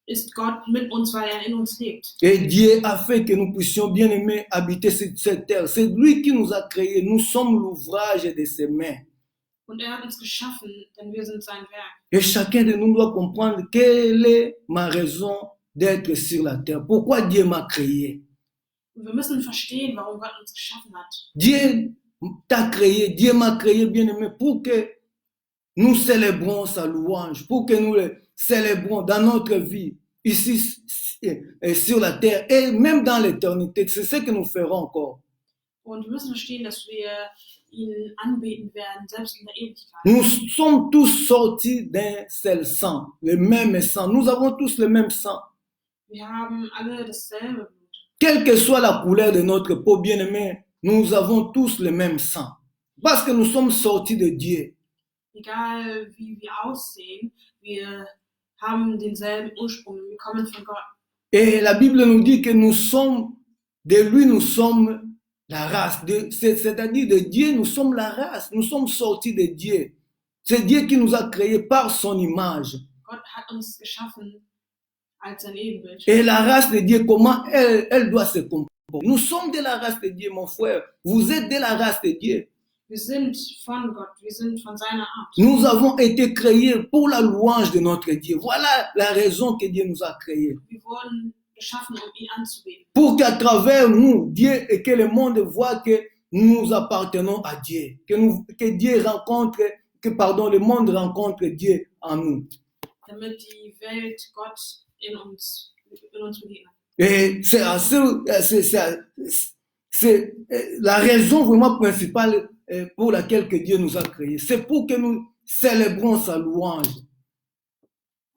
S2: ist Gott mit uns, weil er in uns lebt.
S1: Et Dieu a fait que nous puissions bien aimer habiter cette terre. C'est lui qui nous a créés. Nous sommes l'ouvrage de ses mains.
S2: Und er hat uns geschaffen, denn wir sind sein Werk.
S1: Et chacun de nous doit comprendre quelle est ma raison d'être sur la terre. Pourquoi Dieu m'a créé?
S2: Und wir müssen verstehen, warum Gott uns geschaffen hat.
S1: Dieu t'a créé, Dieu m'a créé, bien aimé, pour que nous célébrons sa louange, pour que nous le célébrons dans notre vie, ici et sur la terre et même dans l'éternité. C'est ce que nous ferons encore.
S2: Und wir müssen verstehen, dass wir ihn anbeten werden, selbst in der Ewigkeit.
S1: Nous sommes tous sortis d'un seul sang, le même sang. Nous avons tous le même sang.
S2: Wir haben alle dasselbe Blut.
S1: Quelle que soit la couleur de notre peau, bien-aimé, nous avons tous le même sang. Parce que nous sommes sortis de Dieu.
S2: Egal wie wir aussehen, wir haben denselben Ursprung, wir kommen von Gott.
S1: Et la Bible nous dit que nous sommes, de lui nous sommes la race. C'est-à-dire de Dieu, nous sommes la race. Nous sommes sortis de Dieu. C'est Dieu qui nous a créés par son image.
S2: Gott hat uns geschaffen als sein Ebenbild.
S1: Et la race de Dieu, comment elle doit se comporter? Nous sommes de la race de Dieu, mon frère. Vous êtes de la race de Dieu.
S2: Wir sind von Gott, wir sind von seiner Art.
S1: Nous avons été créés pour la louange de notre Dieu. Voilà la raison que Dieu nous a créés.
S2: Wir wurden geschaffen, ihn anzubeten.
S1: Pour qu'à travers nous, Dieu et que le monde voit que nous appartenons à Dieu. Que Dieu rencontre, le monde rencontre Dieu en nous.
S2: Damit die Welt Gott in uns begegnet.
S1: Et c'est la raison vraiment principale pour laquelle que Dieu nous a créés. C'est pour que nous célébrons sa louange.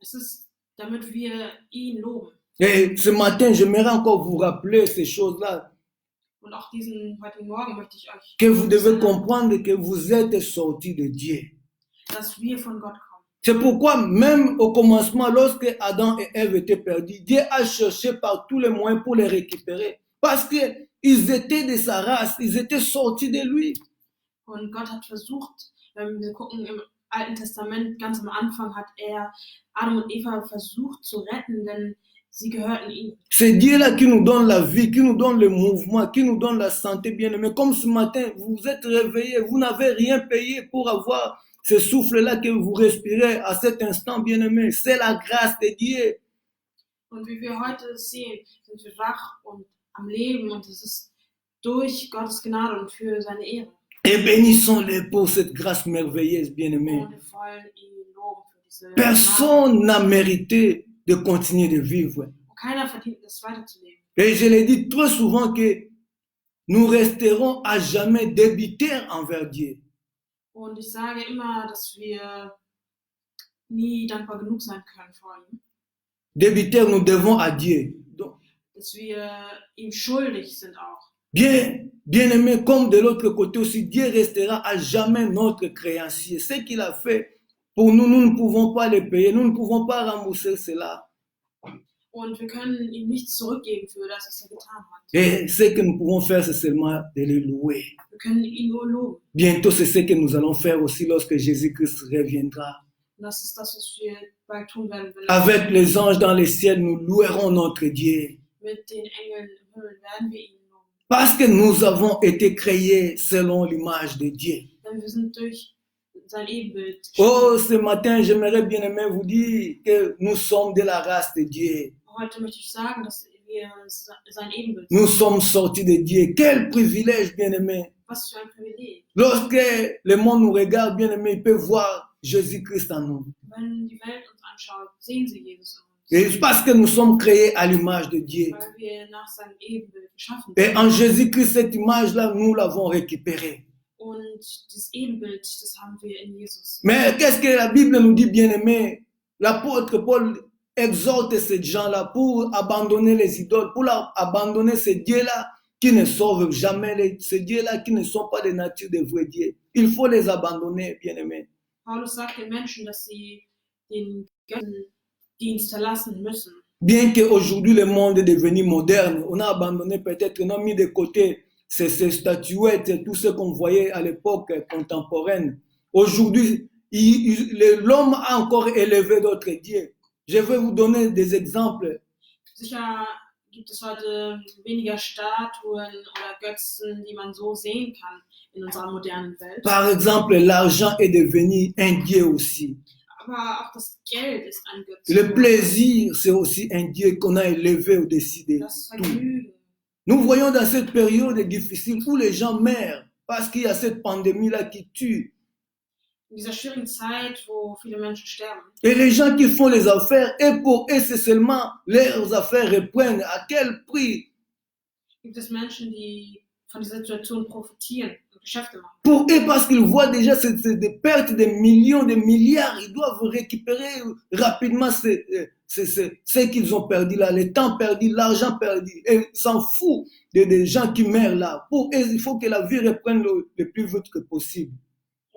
S2: Es ist, damit wir ihn loben.
S1: Et ce matin, j'aimerais encore vous rappeler ces choses-là.
S2: Und auch diesen heutigen Morgen möchte ich euch
S1: Que vous devez
S2: erinnern,
S1: comprendre que vous êtes sortis de Dieu.
S2: dass wir von Gott kommen.
S1: C'est pourquoi même au commencement, lorsque Adam et Ève étaient perdus, Dieu a cherché par tous les moyens pour les récupérer. Parce qu'ils étaient de sa race, ils étaient sortis de lui.
S2: Und Gott hat versucht, wenn wir gucken im Alten Testament, ganz am Anfang hat er Adam und Eva versucht zu retten, denn sie gehörten ihm.
S1: C'est Dieu-là qui nous donne la vie, qui nous donne le mouvement, qui nous donne la santé bien-aimée. Comme ce matin, vous vous êtes réveillés, vous n'avez rien payé pour avoir ce souffle-là que vous respirez à cet instant bien-aimé. C'est la grâce de Dieu.
S2: Und wie wir heute sehen, sind wir wach und am Leben und es ist durch Gottes Gnade und für seine Ehre.
S1: Et bénissons-le pour cette grâce merveilleuse, bien-aimé.
S2: Und wir wollen ihn loben für diese Gnade.
S1: Personne n'a mérité de continuer de vivre.
S2: Und keiner verdient es, weiterzuleben.
S1: Et je l'ai dit trop souvent que nous resterons à jamais débiteurs envers Dieu.
S2: Und ich sage immer, dass wir nie dankbar genug sein können vor ihm.
S1: Débiteurs, nous devons à Dieu. Donc,
S2: Dass wir ihm schuldig sind auch.
S1: bien aimé, comme de l'autre côté aussi, Dieu restera à jamais notre créancier. Ce qu'il a fait pour nous, nous ne pouvons pas le payer, nous ne pouvons pas rembourser cela.
S2: Und wir können ihm nichts zurückgeben für das, was er getan hat.
S1: Et ce que nous pouvons faire, c'est seulement de le louer.
S2: Wir können ihn nur loben.
S1: Bientôt, c'est ce que nous allons faire aussi lorsque Jésus-Christ reviendra.
S2: Und das ist das, was wir bald tun werden.
S1: Avec les anges dans les ciels, nous louerons notre Dieu.
S2: Mit den Engeln im Himmel werden wir ihn loben.
S1: Parce que nous avons été créés selon l'image de Dieu.
S2: Denn wir sind durch sein Ebenbild.
S1: Oh, ce matin, j'aimerais bien aimer vous dire que nous sommes de la race de Dieu.
S2: Heute möchte ich sagen, dass wir sein Ebenbild sind.
S1: Nous sommes sortis de Dieu. Quel privilège, bien aimé.
S2: Was für ein Privileg.
S1: Lorsque le monde nous regarde, bien aimé, il peut voir Jésus-Christ en nous.
S2: Wenn die Welt uns anschaut, sehen sie Jesus
S1: Et
S2: in uns.
S1: parce que nous sommes créés à l'image de Dieu.
S2: Weil wir nach seinem Ebenbild geschaffen
S1: Et
S2: sind.
S1: en Jésus-Christ, cette image-là, nous l'avons récupérée.
S2: Und dieses Ebenbild, das haben wir in Jesus.
S1: Mais qu'est-ce que la Bible nous dit, bien aimé? L'apôtre Paul exhorte ces gens-là pour abandonner les idoles, pour abandonner ces dieux-là qui ne sauvent jamais, ces dieux-là qui ne sont pas de nature de vrais dieux. Il faut les abandonner, bien aimé.
S2: Paulus sagt den Menschen, dass sie den Götzendienst verlassen müssen.
S1: Bien qu'aujourd'hui le monde est devenu moderne, on a abandonné peut-être, on a mis de côté ces statuettes et tout ce qu'on voyait à l'époque contemporaine. Aujourd'hui, l'homme a encore élevé d'autres dieux. Je vais vous donner des exemples.
S2: Sicher gibt es heute weniger Statuen oder Götzen, die man so sehen kann in unserer modernen Welt.
S1: Par exemple, l'argent est devenu un dieu aussi.
S2: Aber auch das Geld ist ein Götze.
S1: Le plaisir, c'est aussi un dieu qu'on a élevé au-dessus de
S2: Das
S1: tout.
S2: Vergnügen.
S1: Nous voyons dans cette période difficile où les gens meurent parce qu'il y a cette pandémie-là qui tue.
S2: In dieser schwierigen Zeit, wo viele Menschen sterben.
S1: Et les gens qui font les affaires, et pour eux, c'est seulement leurs affaires reprennent. À quel prix?
S2: Gibt es Menschen, die von dieser Situation profitieren und Geschäfte machen.
S1: Pour eux, parce qu'ils voient déjà des pertes de millions, de milliards, ils doivent récupérer rapidement ce qu'ils ont perdu là, le temps perdu, l'argent perdu. Et ils s'en foutent des gens qui meurent là. Pour eux, il faut que la vie reprenne le plus vite que possible.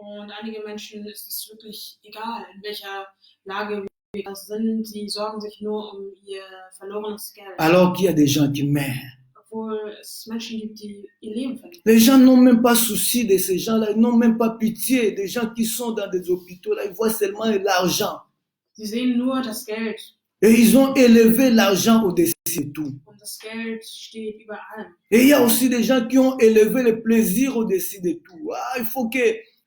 S2: Und einige Menschen ist es wirklich egal, in welcher Lage wir sind. Sie sorgen sich nur um ihr verlorenes Geld.
S1: Alors qu'il y a des gens qui meurent.
S2: Obwohl es Menschen gibt, die ihr Leben verlieren.
S1: Les gens n'ont même pas souci de ces gens-là, ils n'ont même pas pitié des gens qui sont dans des hôpitaux là, ils voient seulement l'argent.
S2: Sie sehen nur das Geld.
S1: Et ils ont élevé l'argent au-dessus de tout.
S2: Und das Geld steht über allem.
S1: Et il y a aussi des gens qui ont élevé le plaisir au-dessus de tout. Ah, il faut que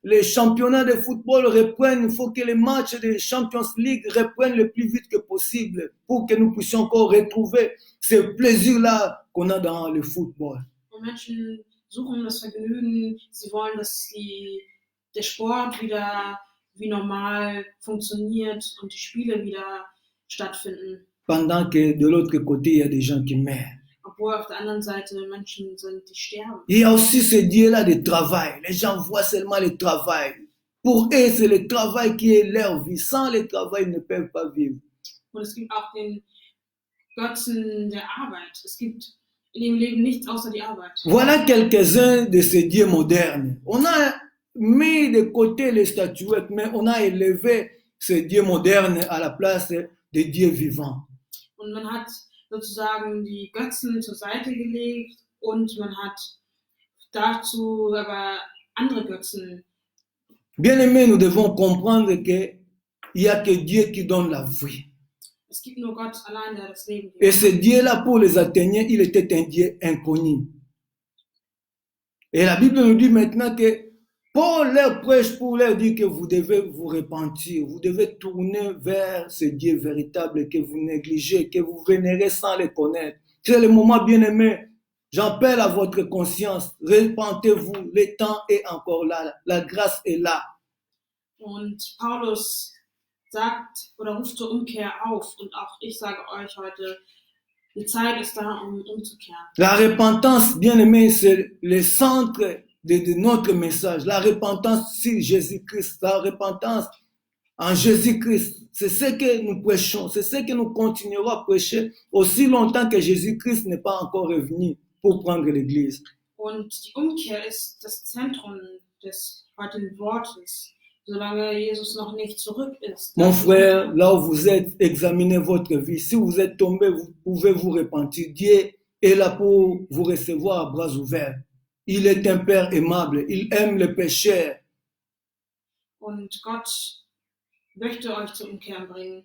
S1: les championnats de football reprennent, il faut que les matchs de Champions League reprennent le plus vite que possible pour que nous puissions encore retrouver ce plaisir-là qu'on a dans le football.
S2: Und Menschen suchen das Vergnügen, sie wollen, dass der Sport wieder wie normal funktioniert und die Spiele wieder stattfinden.
S1: Pendant que de l'autre côté, il y a des gens qui meurent.
S2: Obwohl auf der anderen Seite Menschen sind, die sterben.
S1: Il y a aussi ce Dieu-là de travail. Les gens voient seulement le travail. Pour eux, c'est le travail qui est leur vie. Sans le travail, ils ne peuvent pas vivre.
S2: Und es gibt auch den Götzen der Arbeit. Es gibt in ihrem Leben nichts außer die Arbeit.
S1: Voilà quelques-uns de ces dieux modernes. On a mis de côté les statuettes, mais on a élevé ces dieux modernes à la place des dieux vivants.
S2: Und man hat sozusagen die Götzen zur Seite gelegt und man hat dazu aber andere Götzen.
S1: Bien-aimés, nous devons comprendre qu'il n'y a que Dieu qui donne la vie.
S2: Es gibt nur Gott allein, der das Leben gibt.
S1: Et ce Dieu-là, pour les Athéniens, il était un Dieu inconnu. Et la Bible nous dit maintenant que Paul leur prêche pour leur dire que vous devez vous repentir, vous devez tourner vers ce Dieu véritable que vous négligez, que vous vénérez sans le connaître. C'est le moment, bien-aimé. J'appelle à votre conscience. Repentez-vous. Le temps est encore là. La grâce est là.
S2: Und Paulus sagt oder ruft zur Umkehr auf. Und auch ich sage euch heute, die Zeit ist da, um umzukehren.
S1: La repentance, bien-aimé, c'est le centre de notre message. La repentance sur Jésus-Christ. La repentance en Jésus-Christ. C'est ce que nous prêchons. C'est ce que nous continuerons à prêcher aussi longtemps que Jésus-Christ n'est pas encore revenu pour prendre l'Église.
S2: Und die Umkehr ist das Zentrum des heutigen Wortes, solange Jesus noch nicht zurück ist.
S1: Mon frère, là où vous êtes, examinez votre vie. Si vous êtes tombé, vous pouvez vous repentir. Dieu est là pour vous recevoir à bras ouverts. Il est un Père aimable. Il aime les pécheurs.
S2: Und Gott möchte euch zur Umkehr bringen.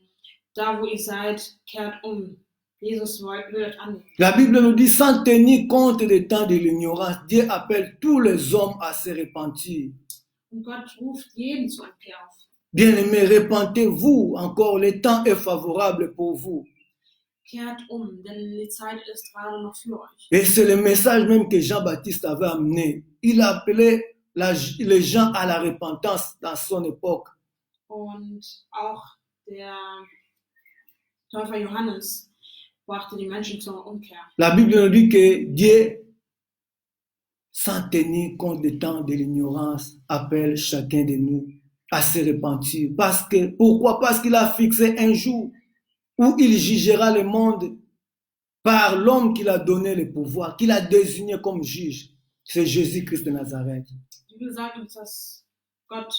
S2: Da, wo ihr seid, kehrt um. Jesus will euch annehmen.
S1: La Bible nous dit, sans tenir compte des temps de l'ignorance, Dieu appelle tous les hommes à se repentir.
S2: Und Gott ruft jeden zur Umkehr auf.
S1: Bien-aimés, repentez-vous encore. Le temps est favorable pour vous.
S2: Kehrt denn die Zeit ist gerade noch für euch.
S1: Et c'est le message même que Jean-Baptiste avait amené. Il appelait les gens à la repentance dans son époque.
S2: Und auch der Täufer Johannes brachte die Menschen zur Umkehr.
S1: La Bible nous dit que Dieu, sans tenir compte des temps de l'ignorance, appelle chacun de nous à se repentir. Pourquoi? Parce qu'il a fixé un jour où il jugera le monde par l'homme qu'il a donné le pouvoir, qu'il a désigné comme juge. C'est Jésus-Christ de Nazareth.
S2: Die Bibel sagt uns, dass Gott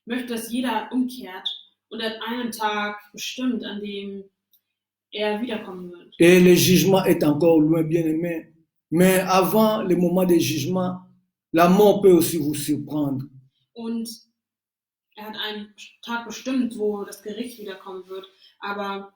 S2: möchte, dass jeder umkehrt und er hat einen Tag bestimmt, an dem er wiederkommen wird.
S1: Et le jugement est encore loin, bien aimé. Mais avant le moment du jugement, la mort peut aussi vous surprendre.
S2: Und er hat einen Tag bestimmt, wo das Gericht wiederkommen wird. Aber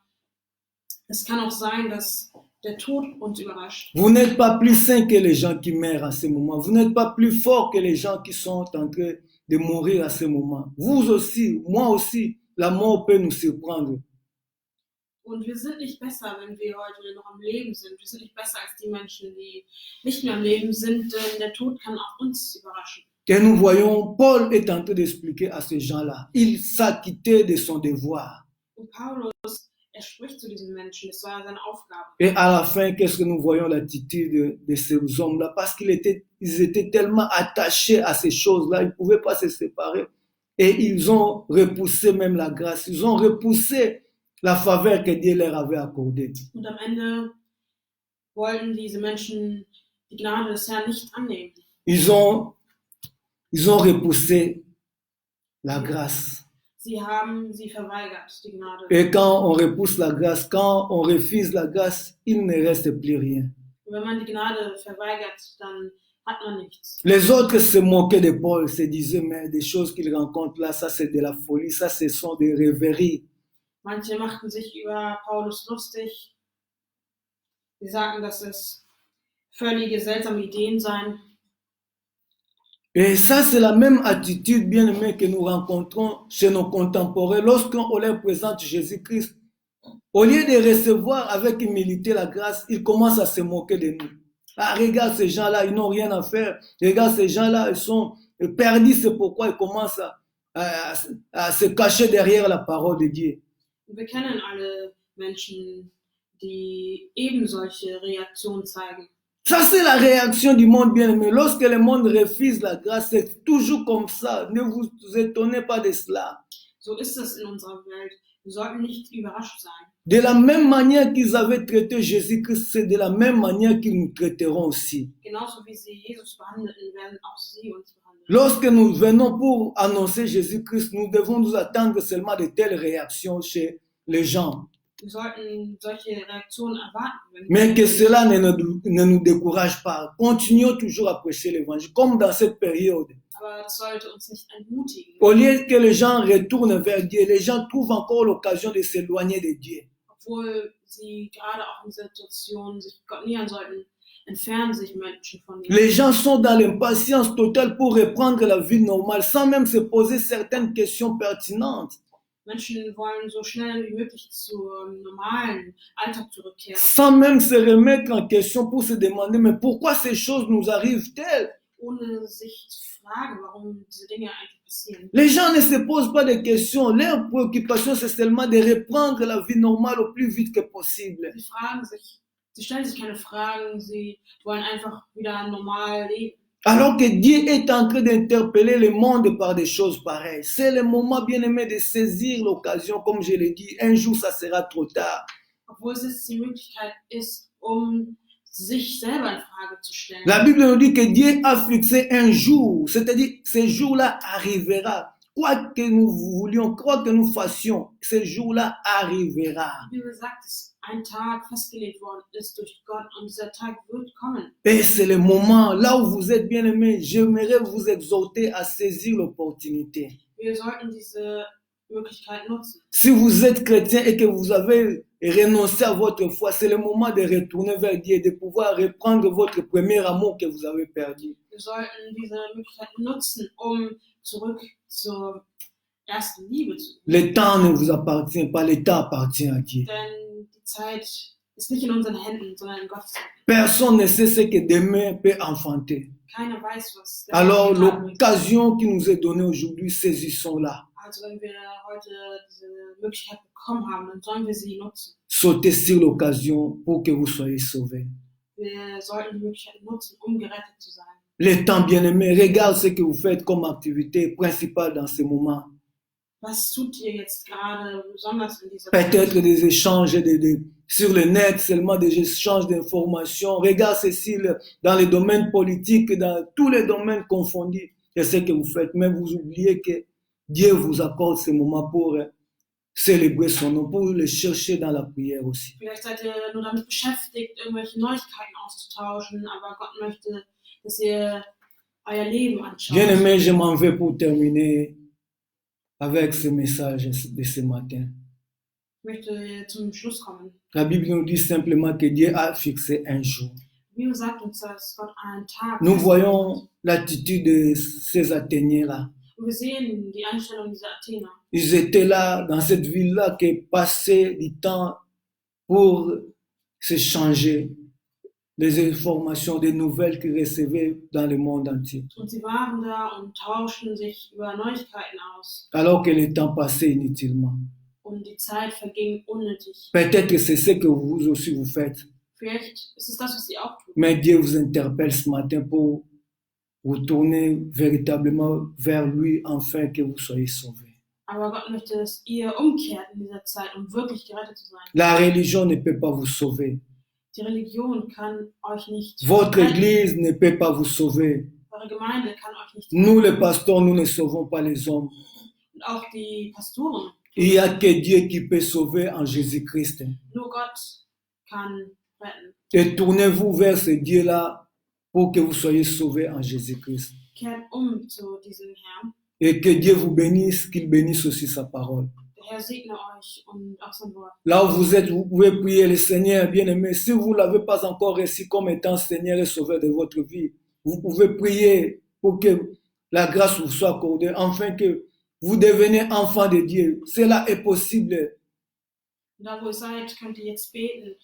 S2: es kann auch sein, dass der Tod uns überrascht.
S1: Vous n'êtes pas plus saint que les gens qui meurent à ce moment. Vous n'êtes pas plus fort que les gens qui sont en train de mourir à ce moment. Vous aussi, moi aussi, la mort peut nous surprendre.
S2: Und wir sind nicht besser, wenn wir heute noch am Leben sind. Wir sind nicht besser als die Menschen, die nicht mehr am Leben sind, denn der Tod kann auch uns überraschen.
S1: Et nous voyons, Paul est en train d'expliquer à ces gens-là, il s'acquittait de son devoir.
S2: Und Paulus, spricht zu diesen Menschen, das war seine Aufgabe.
S1: Et à la fin, qu'est-ce que nous voyons l'attitude de ces hommes-là? Parce qu'ils étaient tellement attachés à ces choses-là, ils ne pouvaient pas se séparer. Et ils ont repoussé même la grâce, ils ont repoussé la faveur que Dieu leur avait accordée.
S2: Und am Ende wollten diese Menschen die Gnade des Herrn nicht annehmen.
S1: Ils ont repoussé la grâce.
S2: Sie haben sie verweigert, die Gnade.
S1: Et quand on repousse la grâce, quand on refuse la grâce, il ne reste plus rien.
S2: Und wenn man die Gnade verweigert, dann hat man nichts.
S1: Les autres se moquaient de Paul, se disaient, mais des choses qu'il rencontre là, ça c'est de la folie, ça ce sont des rêveries.
S2: Manche machten sich über Paulus lustig. Sie sagten, dass es völlige seltsame Ideen seien.
S1: Et ça, c'est la même attitude, bien aimée, que nous rencontrons chez nos contemporains lorsqu'on leur présente Jésus-Christ. Au lieu de recevoir avec humilité la grâce, ils commencent à se moquer de nous. Ah, regarde ces gens-là, ils n'ont rien à faire. Regarde ces gens-là, ils sont perdus, c'est pourquoi ils commencent à se cacher derrière la parole de Dieu.
S2: Wir kennen alle Menschen, die eben solche Reaktionen zeigen.
S1: Ça, c'est la réaction du monde bien-aimé. Lorsque le monde refuse la grâce, c'est toujours comme ça. Ne vous étonnez pas de cela.
S2: So ist es in unserer Welt. Wir sollten nicht überrascht sein.
S1: De la même manière qu'ils avaient traité Jésus-Christ, c'est de la même manière qu'ils nous traiteront aussi.
S2: Genauso wie sie Jesus behandelten, werden auch sie uns behandeln.
S1: Lorsque nous venons pour annoncer Jésus-Christ, nous devons nous attendre seulement de telles réactions chez les gens.
S2: Wir sollten solche Reaktionen erwarten.
S1: Mais que cela ne nous décourage pas. Continuons toujours à prêcher l'évangile, comme dans cette période.
S2: Aber das sollte uns nicht entmutigen.
S1: Au lieu que les gens retournent vers Dieu, les gens trouvent encore l'occasion de s'éloigner de Dieu.
S2: Obwohl sie gerade auch in dieser Situation sich Gott nähern sollten, entfernen sich Menschen von ihm.
S1: Les gens sont dans l'impatience totale pour reprendre la vie normale, sans même se poser certaines questions pertinentes.
S2: Menschen wollen so schnell wie möglich zum normalen Alltag zurückkehren.
S1: Sans même se remettre en question pour se demander, mais pourquoi ces choses nous arrivent-elles?
S2: Ohne sich zu fragen, warum diese Dinge eigentlich passieren.
S1: Les gens ne se posent pas de questions. Leur préoccupation, c'est seulement de reprendre la vie normale au plus vite que possible.
S2: Sie stellen sich keine Fragen, sie wollen einfach wieder normal leben.
S1: Alors que Dieu est en train d'interpeller le monde par des choses pareilles. C'est le moment, bien aimé, de saisir l'occasion. Comme je l'ai dit, un jour, ça sera trop tard.
S2: Obwohl es die Möglichkeit ist, sich selber in Frage zu stellen.
S1: La Bible nous dit que Dieu a fixé un jour. C'est-à-dire, ce jour-là arrivera. Quoi que nous voulions, quoi que nous fassions, ce jour-là arrivera.
S2: Die Bibel sagt, dass ein Tag festgelegt worden ist durch Gott und dieser Tag wird kommen.
S1: Et c'est le moment, là où vous êtes bien aimés, j'aimerais vous exhorter à saisir l'opportunité.
S2: Wir sollten diese Möglichkeit nutzen.
S1: Si vous êtes chrétien et que vous avez renoncé à votre foi, c'est le moment de retourner vers Dieu, de pouvoir reprendre votre premier amour que vous avez perdu.
S2: Wir sollten diese Möglichkeit nutzen, zurück zur ersten Liebe zu kommen.
S1: Le temps ne vous appartient pas, le temps appartient à Dieu.
S2: Denn die Zeit ist nicht in unseren Händen, sondern in Gottes Händen.
S1: Personne ne sait ce que demain peut enfanter.
S2: Keiner weiß, was der
S1: Alors
S2: Tag bringt.
S1: l'occasion qui nous est donnée aujourd'hui, saisissons-la.
S2: Also wenn wir heute diese Möglichkeit bekommen haben, dann sollen wir sie nutzen.
S1: Sautez sur l'occasion pour que vous soyez sauvés.
S2: Wir sollten die Möglichkeit nutzen, gerettet zu sein.
S1: Le temps bien-aimé, regarde ce que vous faites comme activité principale dans ce moment.
S2: Was tut ihr jetzt gerade besonders in dieser
S1: Peut-être des échanges sur le net, seulement des échanges d'informations. Regarde ceci dans les domaines politiques, dans tous les domaines confondus. C'est ce que vous faites, mais vous oubliez que Dieu vous accorde ce moment pour célébrer son nom, pour le chercher dans la prière aussi.
S2: Vielleicht seid ihr nur damit beschäftigt, irgendwelche Neuigkeiten auszutauschen, aber Gott möchte, dass ihr euer Leben anschaut.
S1: Bien aimé, je m'en vais pour terminer avec ce message de ce matin.
S2: Ich möchte zum Schluss kommen.
S1: La Bible nous dit simplement que Dieu a fixé un jour.
S2: Die Bibel sagt uns, dass Gott einen Tag
S1: Nous
S2: festgelegt
S1: voyons
S2: hat.
S1: l'attitude de ces Athéniens-là.
S2: Und wir sehen die Einstellung dieser Athener.
S1: Ils étaient là, dans cette ville-là, qui passaient du temps pour se changer. des informations, des nouvelles qu'ils recevaient dans le monde entier.
S2: Und sie waren da und tauschten sich über Neuigkeiten aus.
S1: Alors que le temps passait inutilement.
S2: Und die Zeit verging unnötig.
S1: Peut-être que c'est ce que vous aussi vous faites.
S2: Vielleicht ist es das, was sie auch tun.
S1: Mais Dieu vous interpelle ce matin pour vous tourner véritablement vers lui afin que vous soyez sauvés.
S2: Aber Gott möchte, dass ihr umkehrt in dieser Zeit, um wirklich gerettet zu sein.
S1: La religion ne peut pas vous sauver.
S2: Die Religion kann euch nicht
S1: Votre
S2: retten.
S1: église ne peut pas vous sauver.
S2: Eure Gemeinde kann euch nicht
S1: Nous,
S2: retten.
S1: les pasteurs, nous ne sauvons pas les hommes.
S2: Und auch die Pastoren.
S1: Il n'y a que Dieu qui peut sauver en Jésus-Christ.
S2: Nur Gott kann retten.
S1: Et tournez-vous vers ce Dieu-là pour que vous soyez sauvés en Jésus-Christ.
S2: Kehrt zu diesem Herrn.
S1: Et que Dieu vous bénisse, qu'il bénisse aussi sa parole.
S2: Der Herr segne euch und auch sein Wort.
S1: Là où vous êtes, vous pouvez prier le Seigneur, bien-aimé. Si vous ne l'avez pas encore reçu comme étant Seigneur et Sauveur de votre vie, vous pouvez prier pour que la grâce vous soit accordée, afin que vous deveniez enfant de Dieu. Cela est possible.
S2: Da wo ihr seid, könnt ihr jetzt beten,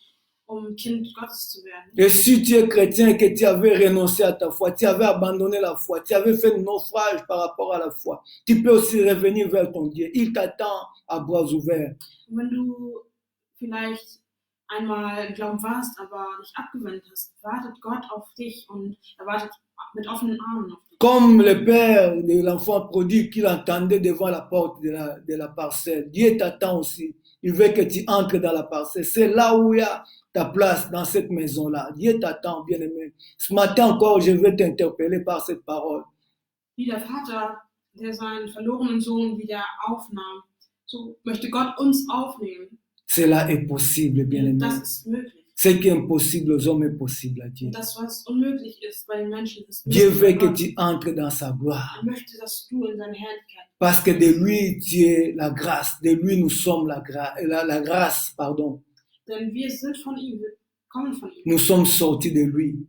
S2: Kind Gottes zu werden.
S1: Et si tu es chrétien et que tu avais renoncé à ta foi, tu avais abandonné la foi, tu avais fait naufrage par rapport à la foi, tu peux aussi revenir vers ton Dieu. Il t'attend à bras ouverts.
S2: Und wenn du vielleicht einmal im Glauben warst, aber dich abgewendet hast, wartet Gott auf dich und er wartet mit offenen Armen auf dich.
S1: Comme le père de l'enfant prodigue qu'il entendait devant la porte de la parcelle, Dieu t'attend aussi. Il veut que tu entres dans la parcelle. C'est là où il y a ta place, dans cette maison-là. Dieu t'attend, bien-aimé. Ce matin encore, je vais t'interpeller par cette parole.
S2: Wie der Vater, der seinen verlorenen Sohn wieder aufnahm, so möchte Gott uns aufnehmen.
S1: Cela est possible, bien-aimé.
S2: Das ist möglich.
S1: Ce qui est impossible aux hommes est possible à Dieu.
S2: Und das, was unmöglich ist bei den Menschen, ist
S1: Dieu
S2: möglich
S1: veut
S2: bei
S1: que
S2: Gott.
S1: tu entres dans sa gloire.
S2: Er möchte, dass du in seine Herrlichkeit.
S1: Parce que de lui, tu es la grâce. De lui, nous sommes la grâce, pardon.
S2: Denn wir sind von ihm, wir kommen von ihm.
S1: Nous sommes sortis de lui.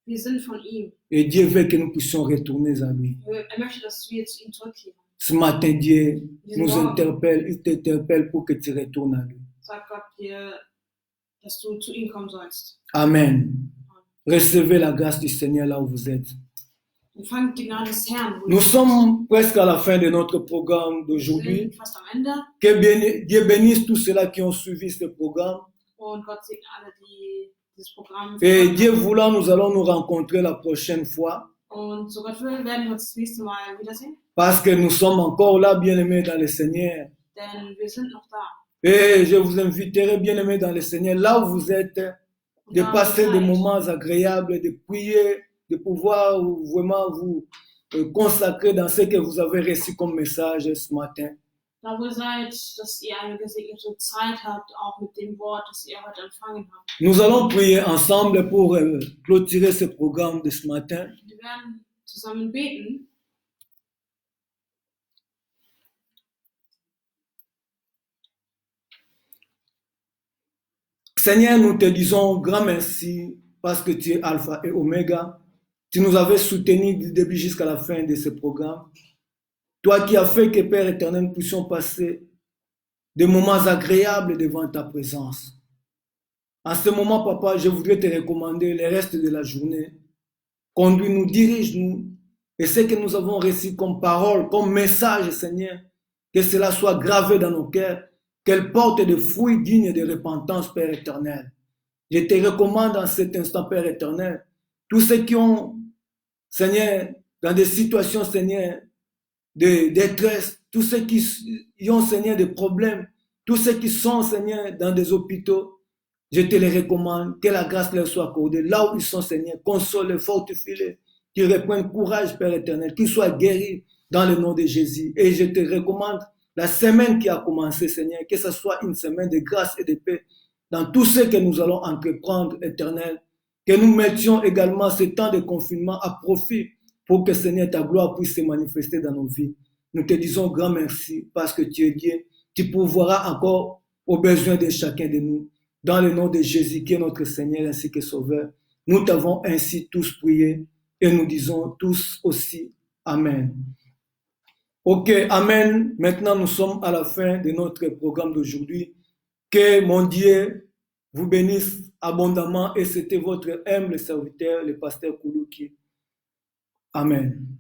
S2: Wir sind von ihm.
S1: Et Dieu veut que nous puissions retourner à lui.
S2: Er möchte, dass wir zu ihm zurückkehren.
S1: Ce matin, Dieu nous interpelle, il t'interpelle pour que tu retournes à lui.
S2: Sagt Gott dir, dass du zu ihm kommen sollst.
S1: Amen. Recevez la grâce du Seigneur là où vous êtes.
S2: Empfangt die Gnade des Herrn.
S1: Nous sommes presque à la fin de notre programme
S2: Wir
S1: d'aujourd'hui.
S2: sind fast am Ende.
S1: Que Dieu bénisse tous ceux-là qui ont suivi ce programme.
S2: Und Gott segne alle, die dieses Programm
S1: Et
S2: verfolgen.
S1: Dieu voulant, nous allons nous rencontrer la prochaine fois.
S2: Und so Gott will, werden wir uns das nächste Mal wiedersehen.
S1: Parce que nous sommes encore là, bien-aimés dans le Seigneur.
S2: Denn wir sind noch da.
S1: Et je vous inviterai, bien-aimés dans le Seigneur, là où vous êtes, de passer des moments agréables, de prier, de pouvoir vraiment vous consacrer dans ce que vous avez reçu comme message ce matin.
S2: Da wo ihr seid, dass ihr eine gesegnete Zeit habt, auch mit dem Wort, das ihr heute empfangen habt.
S1: Nous allons prier ensemble pour clôturer ce programme de ce matin.
S2: Wir werden zusammen beten.
S1: Seigneur, nous te disons grand merci parce que tu es Alpha et Oméga. Tu nous avais soutenus du début jusqu'à la fin de ce programme. Toi qui as fait que, Père éternel, nous puissions passer des moments agréables devant ta présence. En ce moment, Papa, je voudrais te recommander le reste de la journée. Conduis-nous, dirige-nous. Et ce que nous avons reçu comme parole, comme message, Seigneur, que cela soit gravé dans nos cœurs, qu'elle porte des fruits dignes de repentance, Père éternel. Je te recommande en cet instant, Père éternel, tous ceux qui ont, Seigneur, dans des situations, Seigneur, de détresse, tous ceux qui ont, Seigneur, des problèmes, tous ceux qui sont, Seigneur, dans des hôpitaux, je te les recommande, que la grâce leur soit accordée. Là où ils sont, Seigneur, console-les, fortifie-les, qu'ils reprennent courage, Père éternel, qu'ils soient guéris dans le nom de Jésus. Et je te recommande la semaine qui a commencé, Seigneur, que ce soit une semaine de grâce et de paix dans tout ce que nous allons entreprendre, éternel. Que nous mettions également ce temps de confinement à profit pour que, Seigneur, ta gloire puisse se manifester dans nos vies. Nous te disons grand merci parce que tu es Dieu. Tu pourvoiras encore aux besoins de chacun de nous. Dans le nom de Jésus, qui est notre Seigneur ainsi que Sauveur, nous t'avons ainsi tous prié et nous disons tous aussi Amen. Ok, Amen. Maintenant, nous sommes à la fin de notre programme d'aujourd'hui. Que mon Dieu vous bénisse abondamment et c'était votre humble serviteur, le pasteur Koulouki. Amen.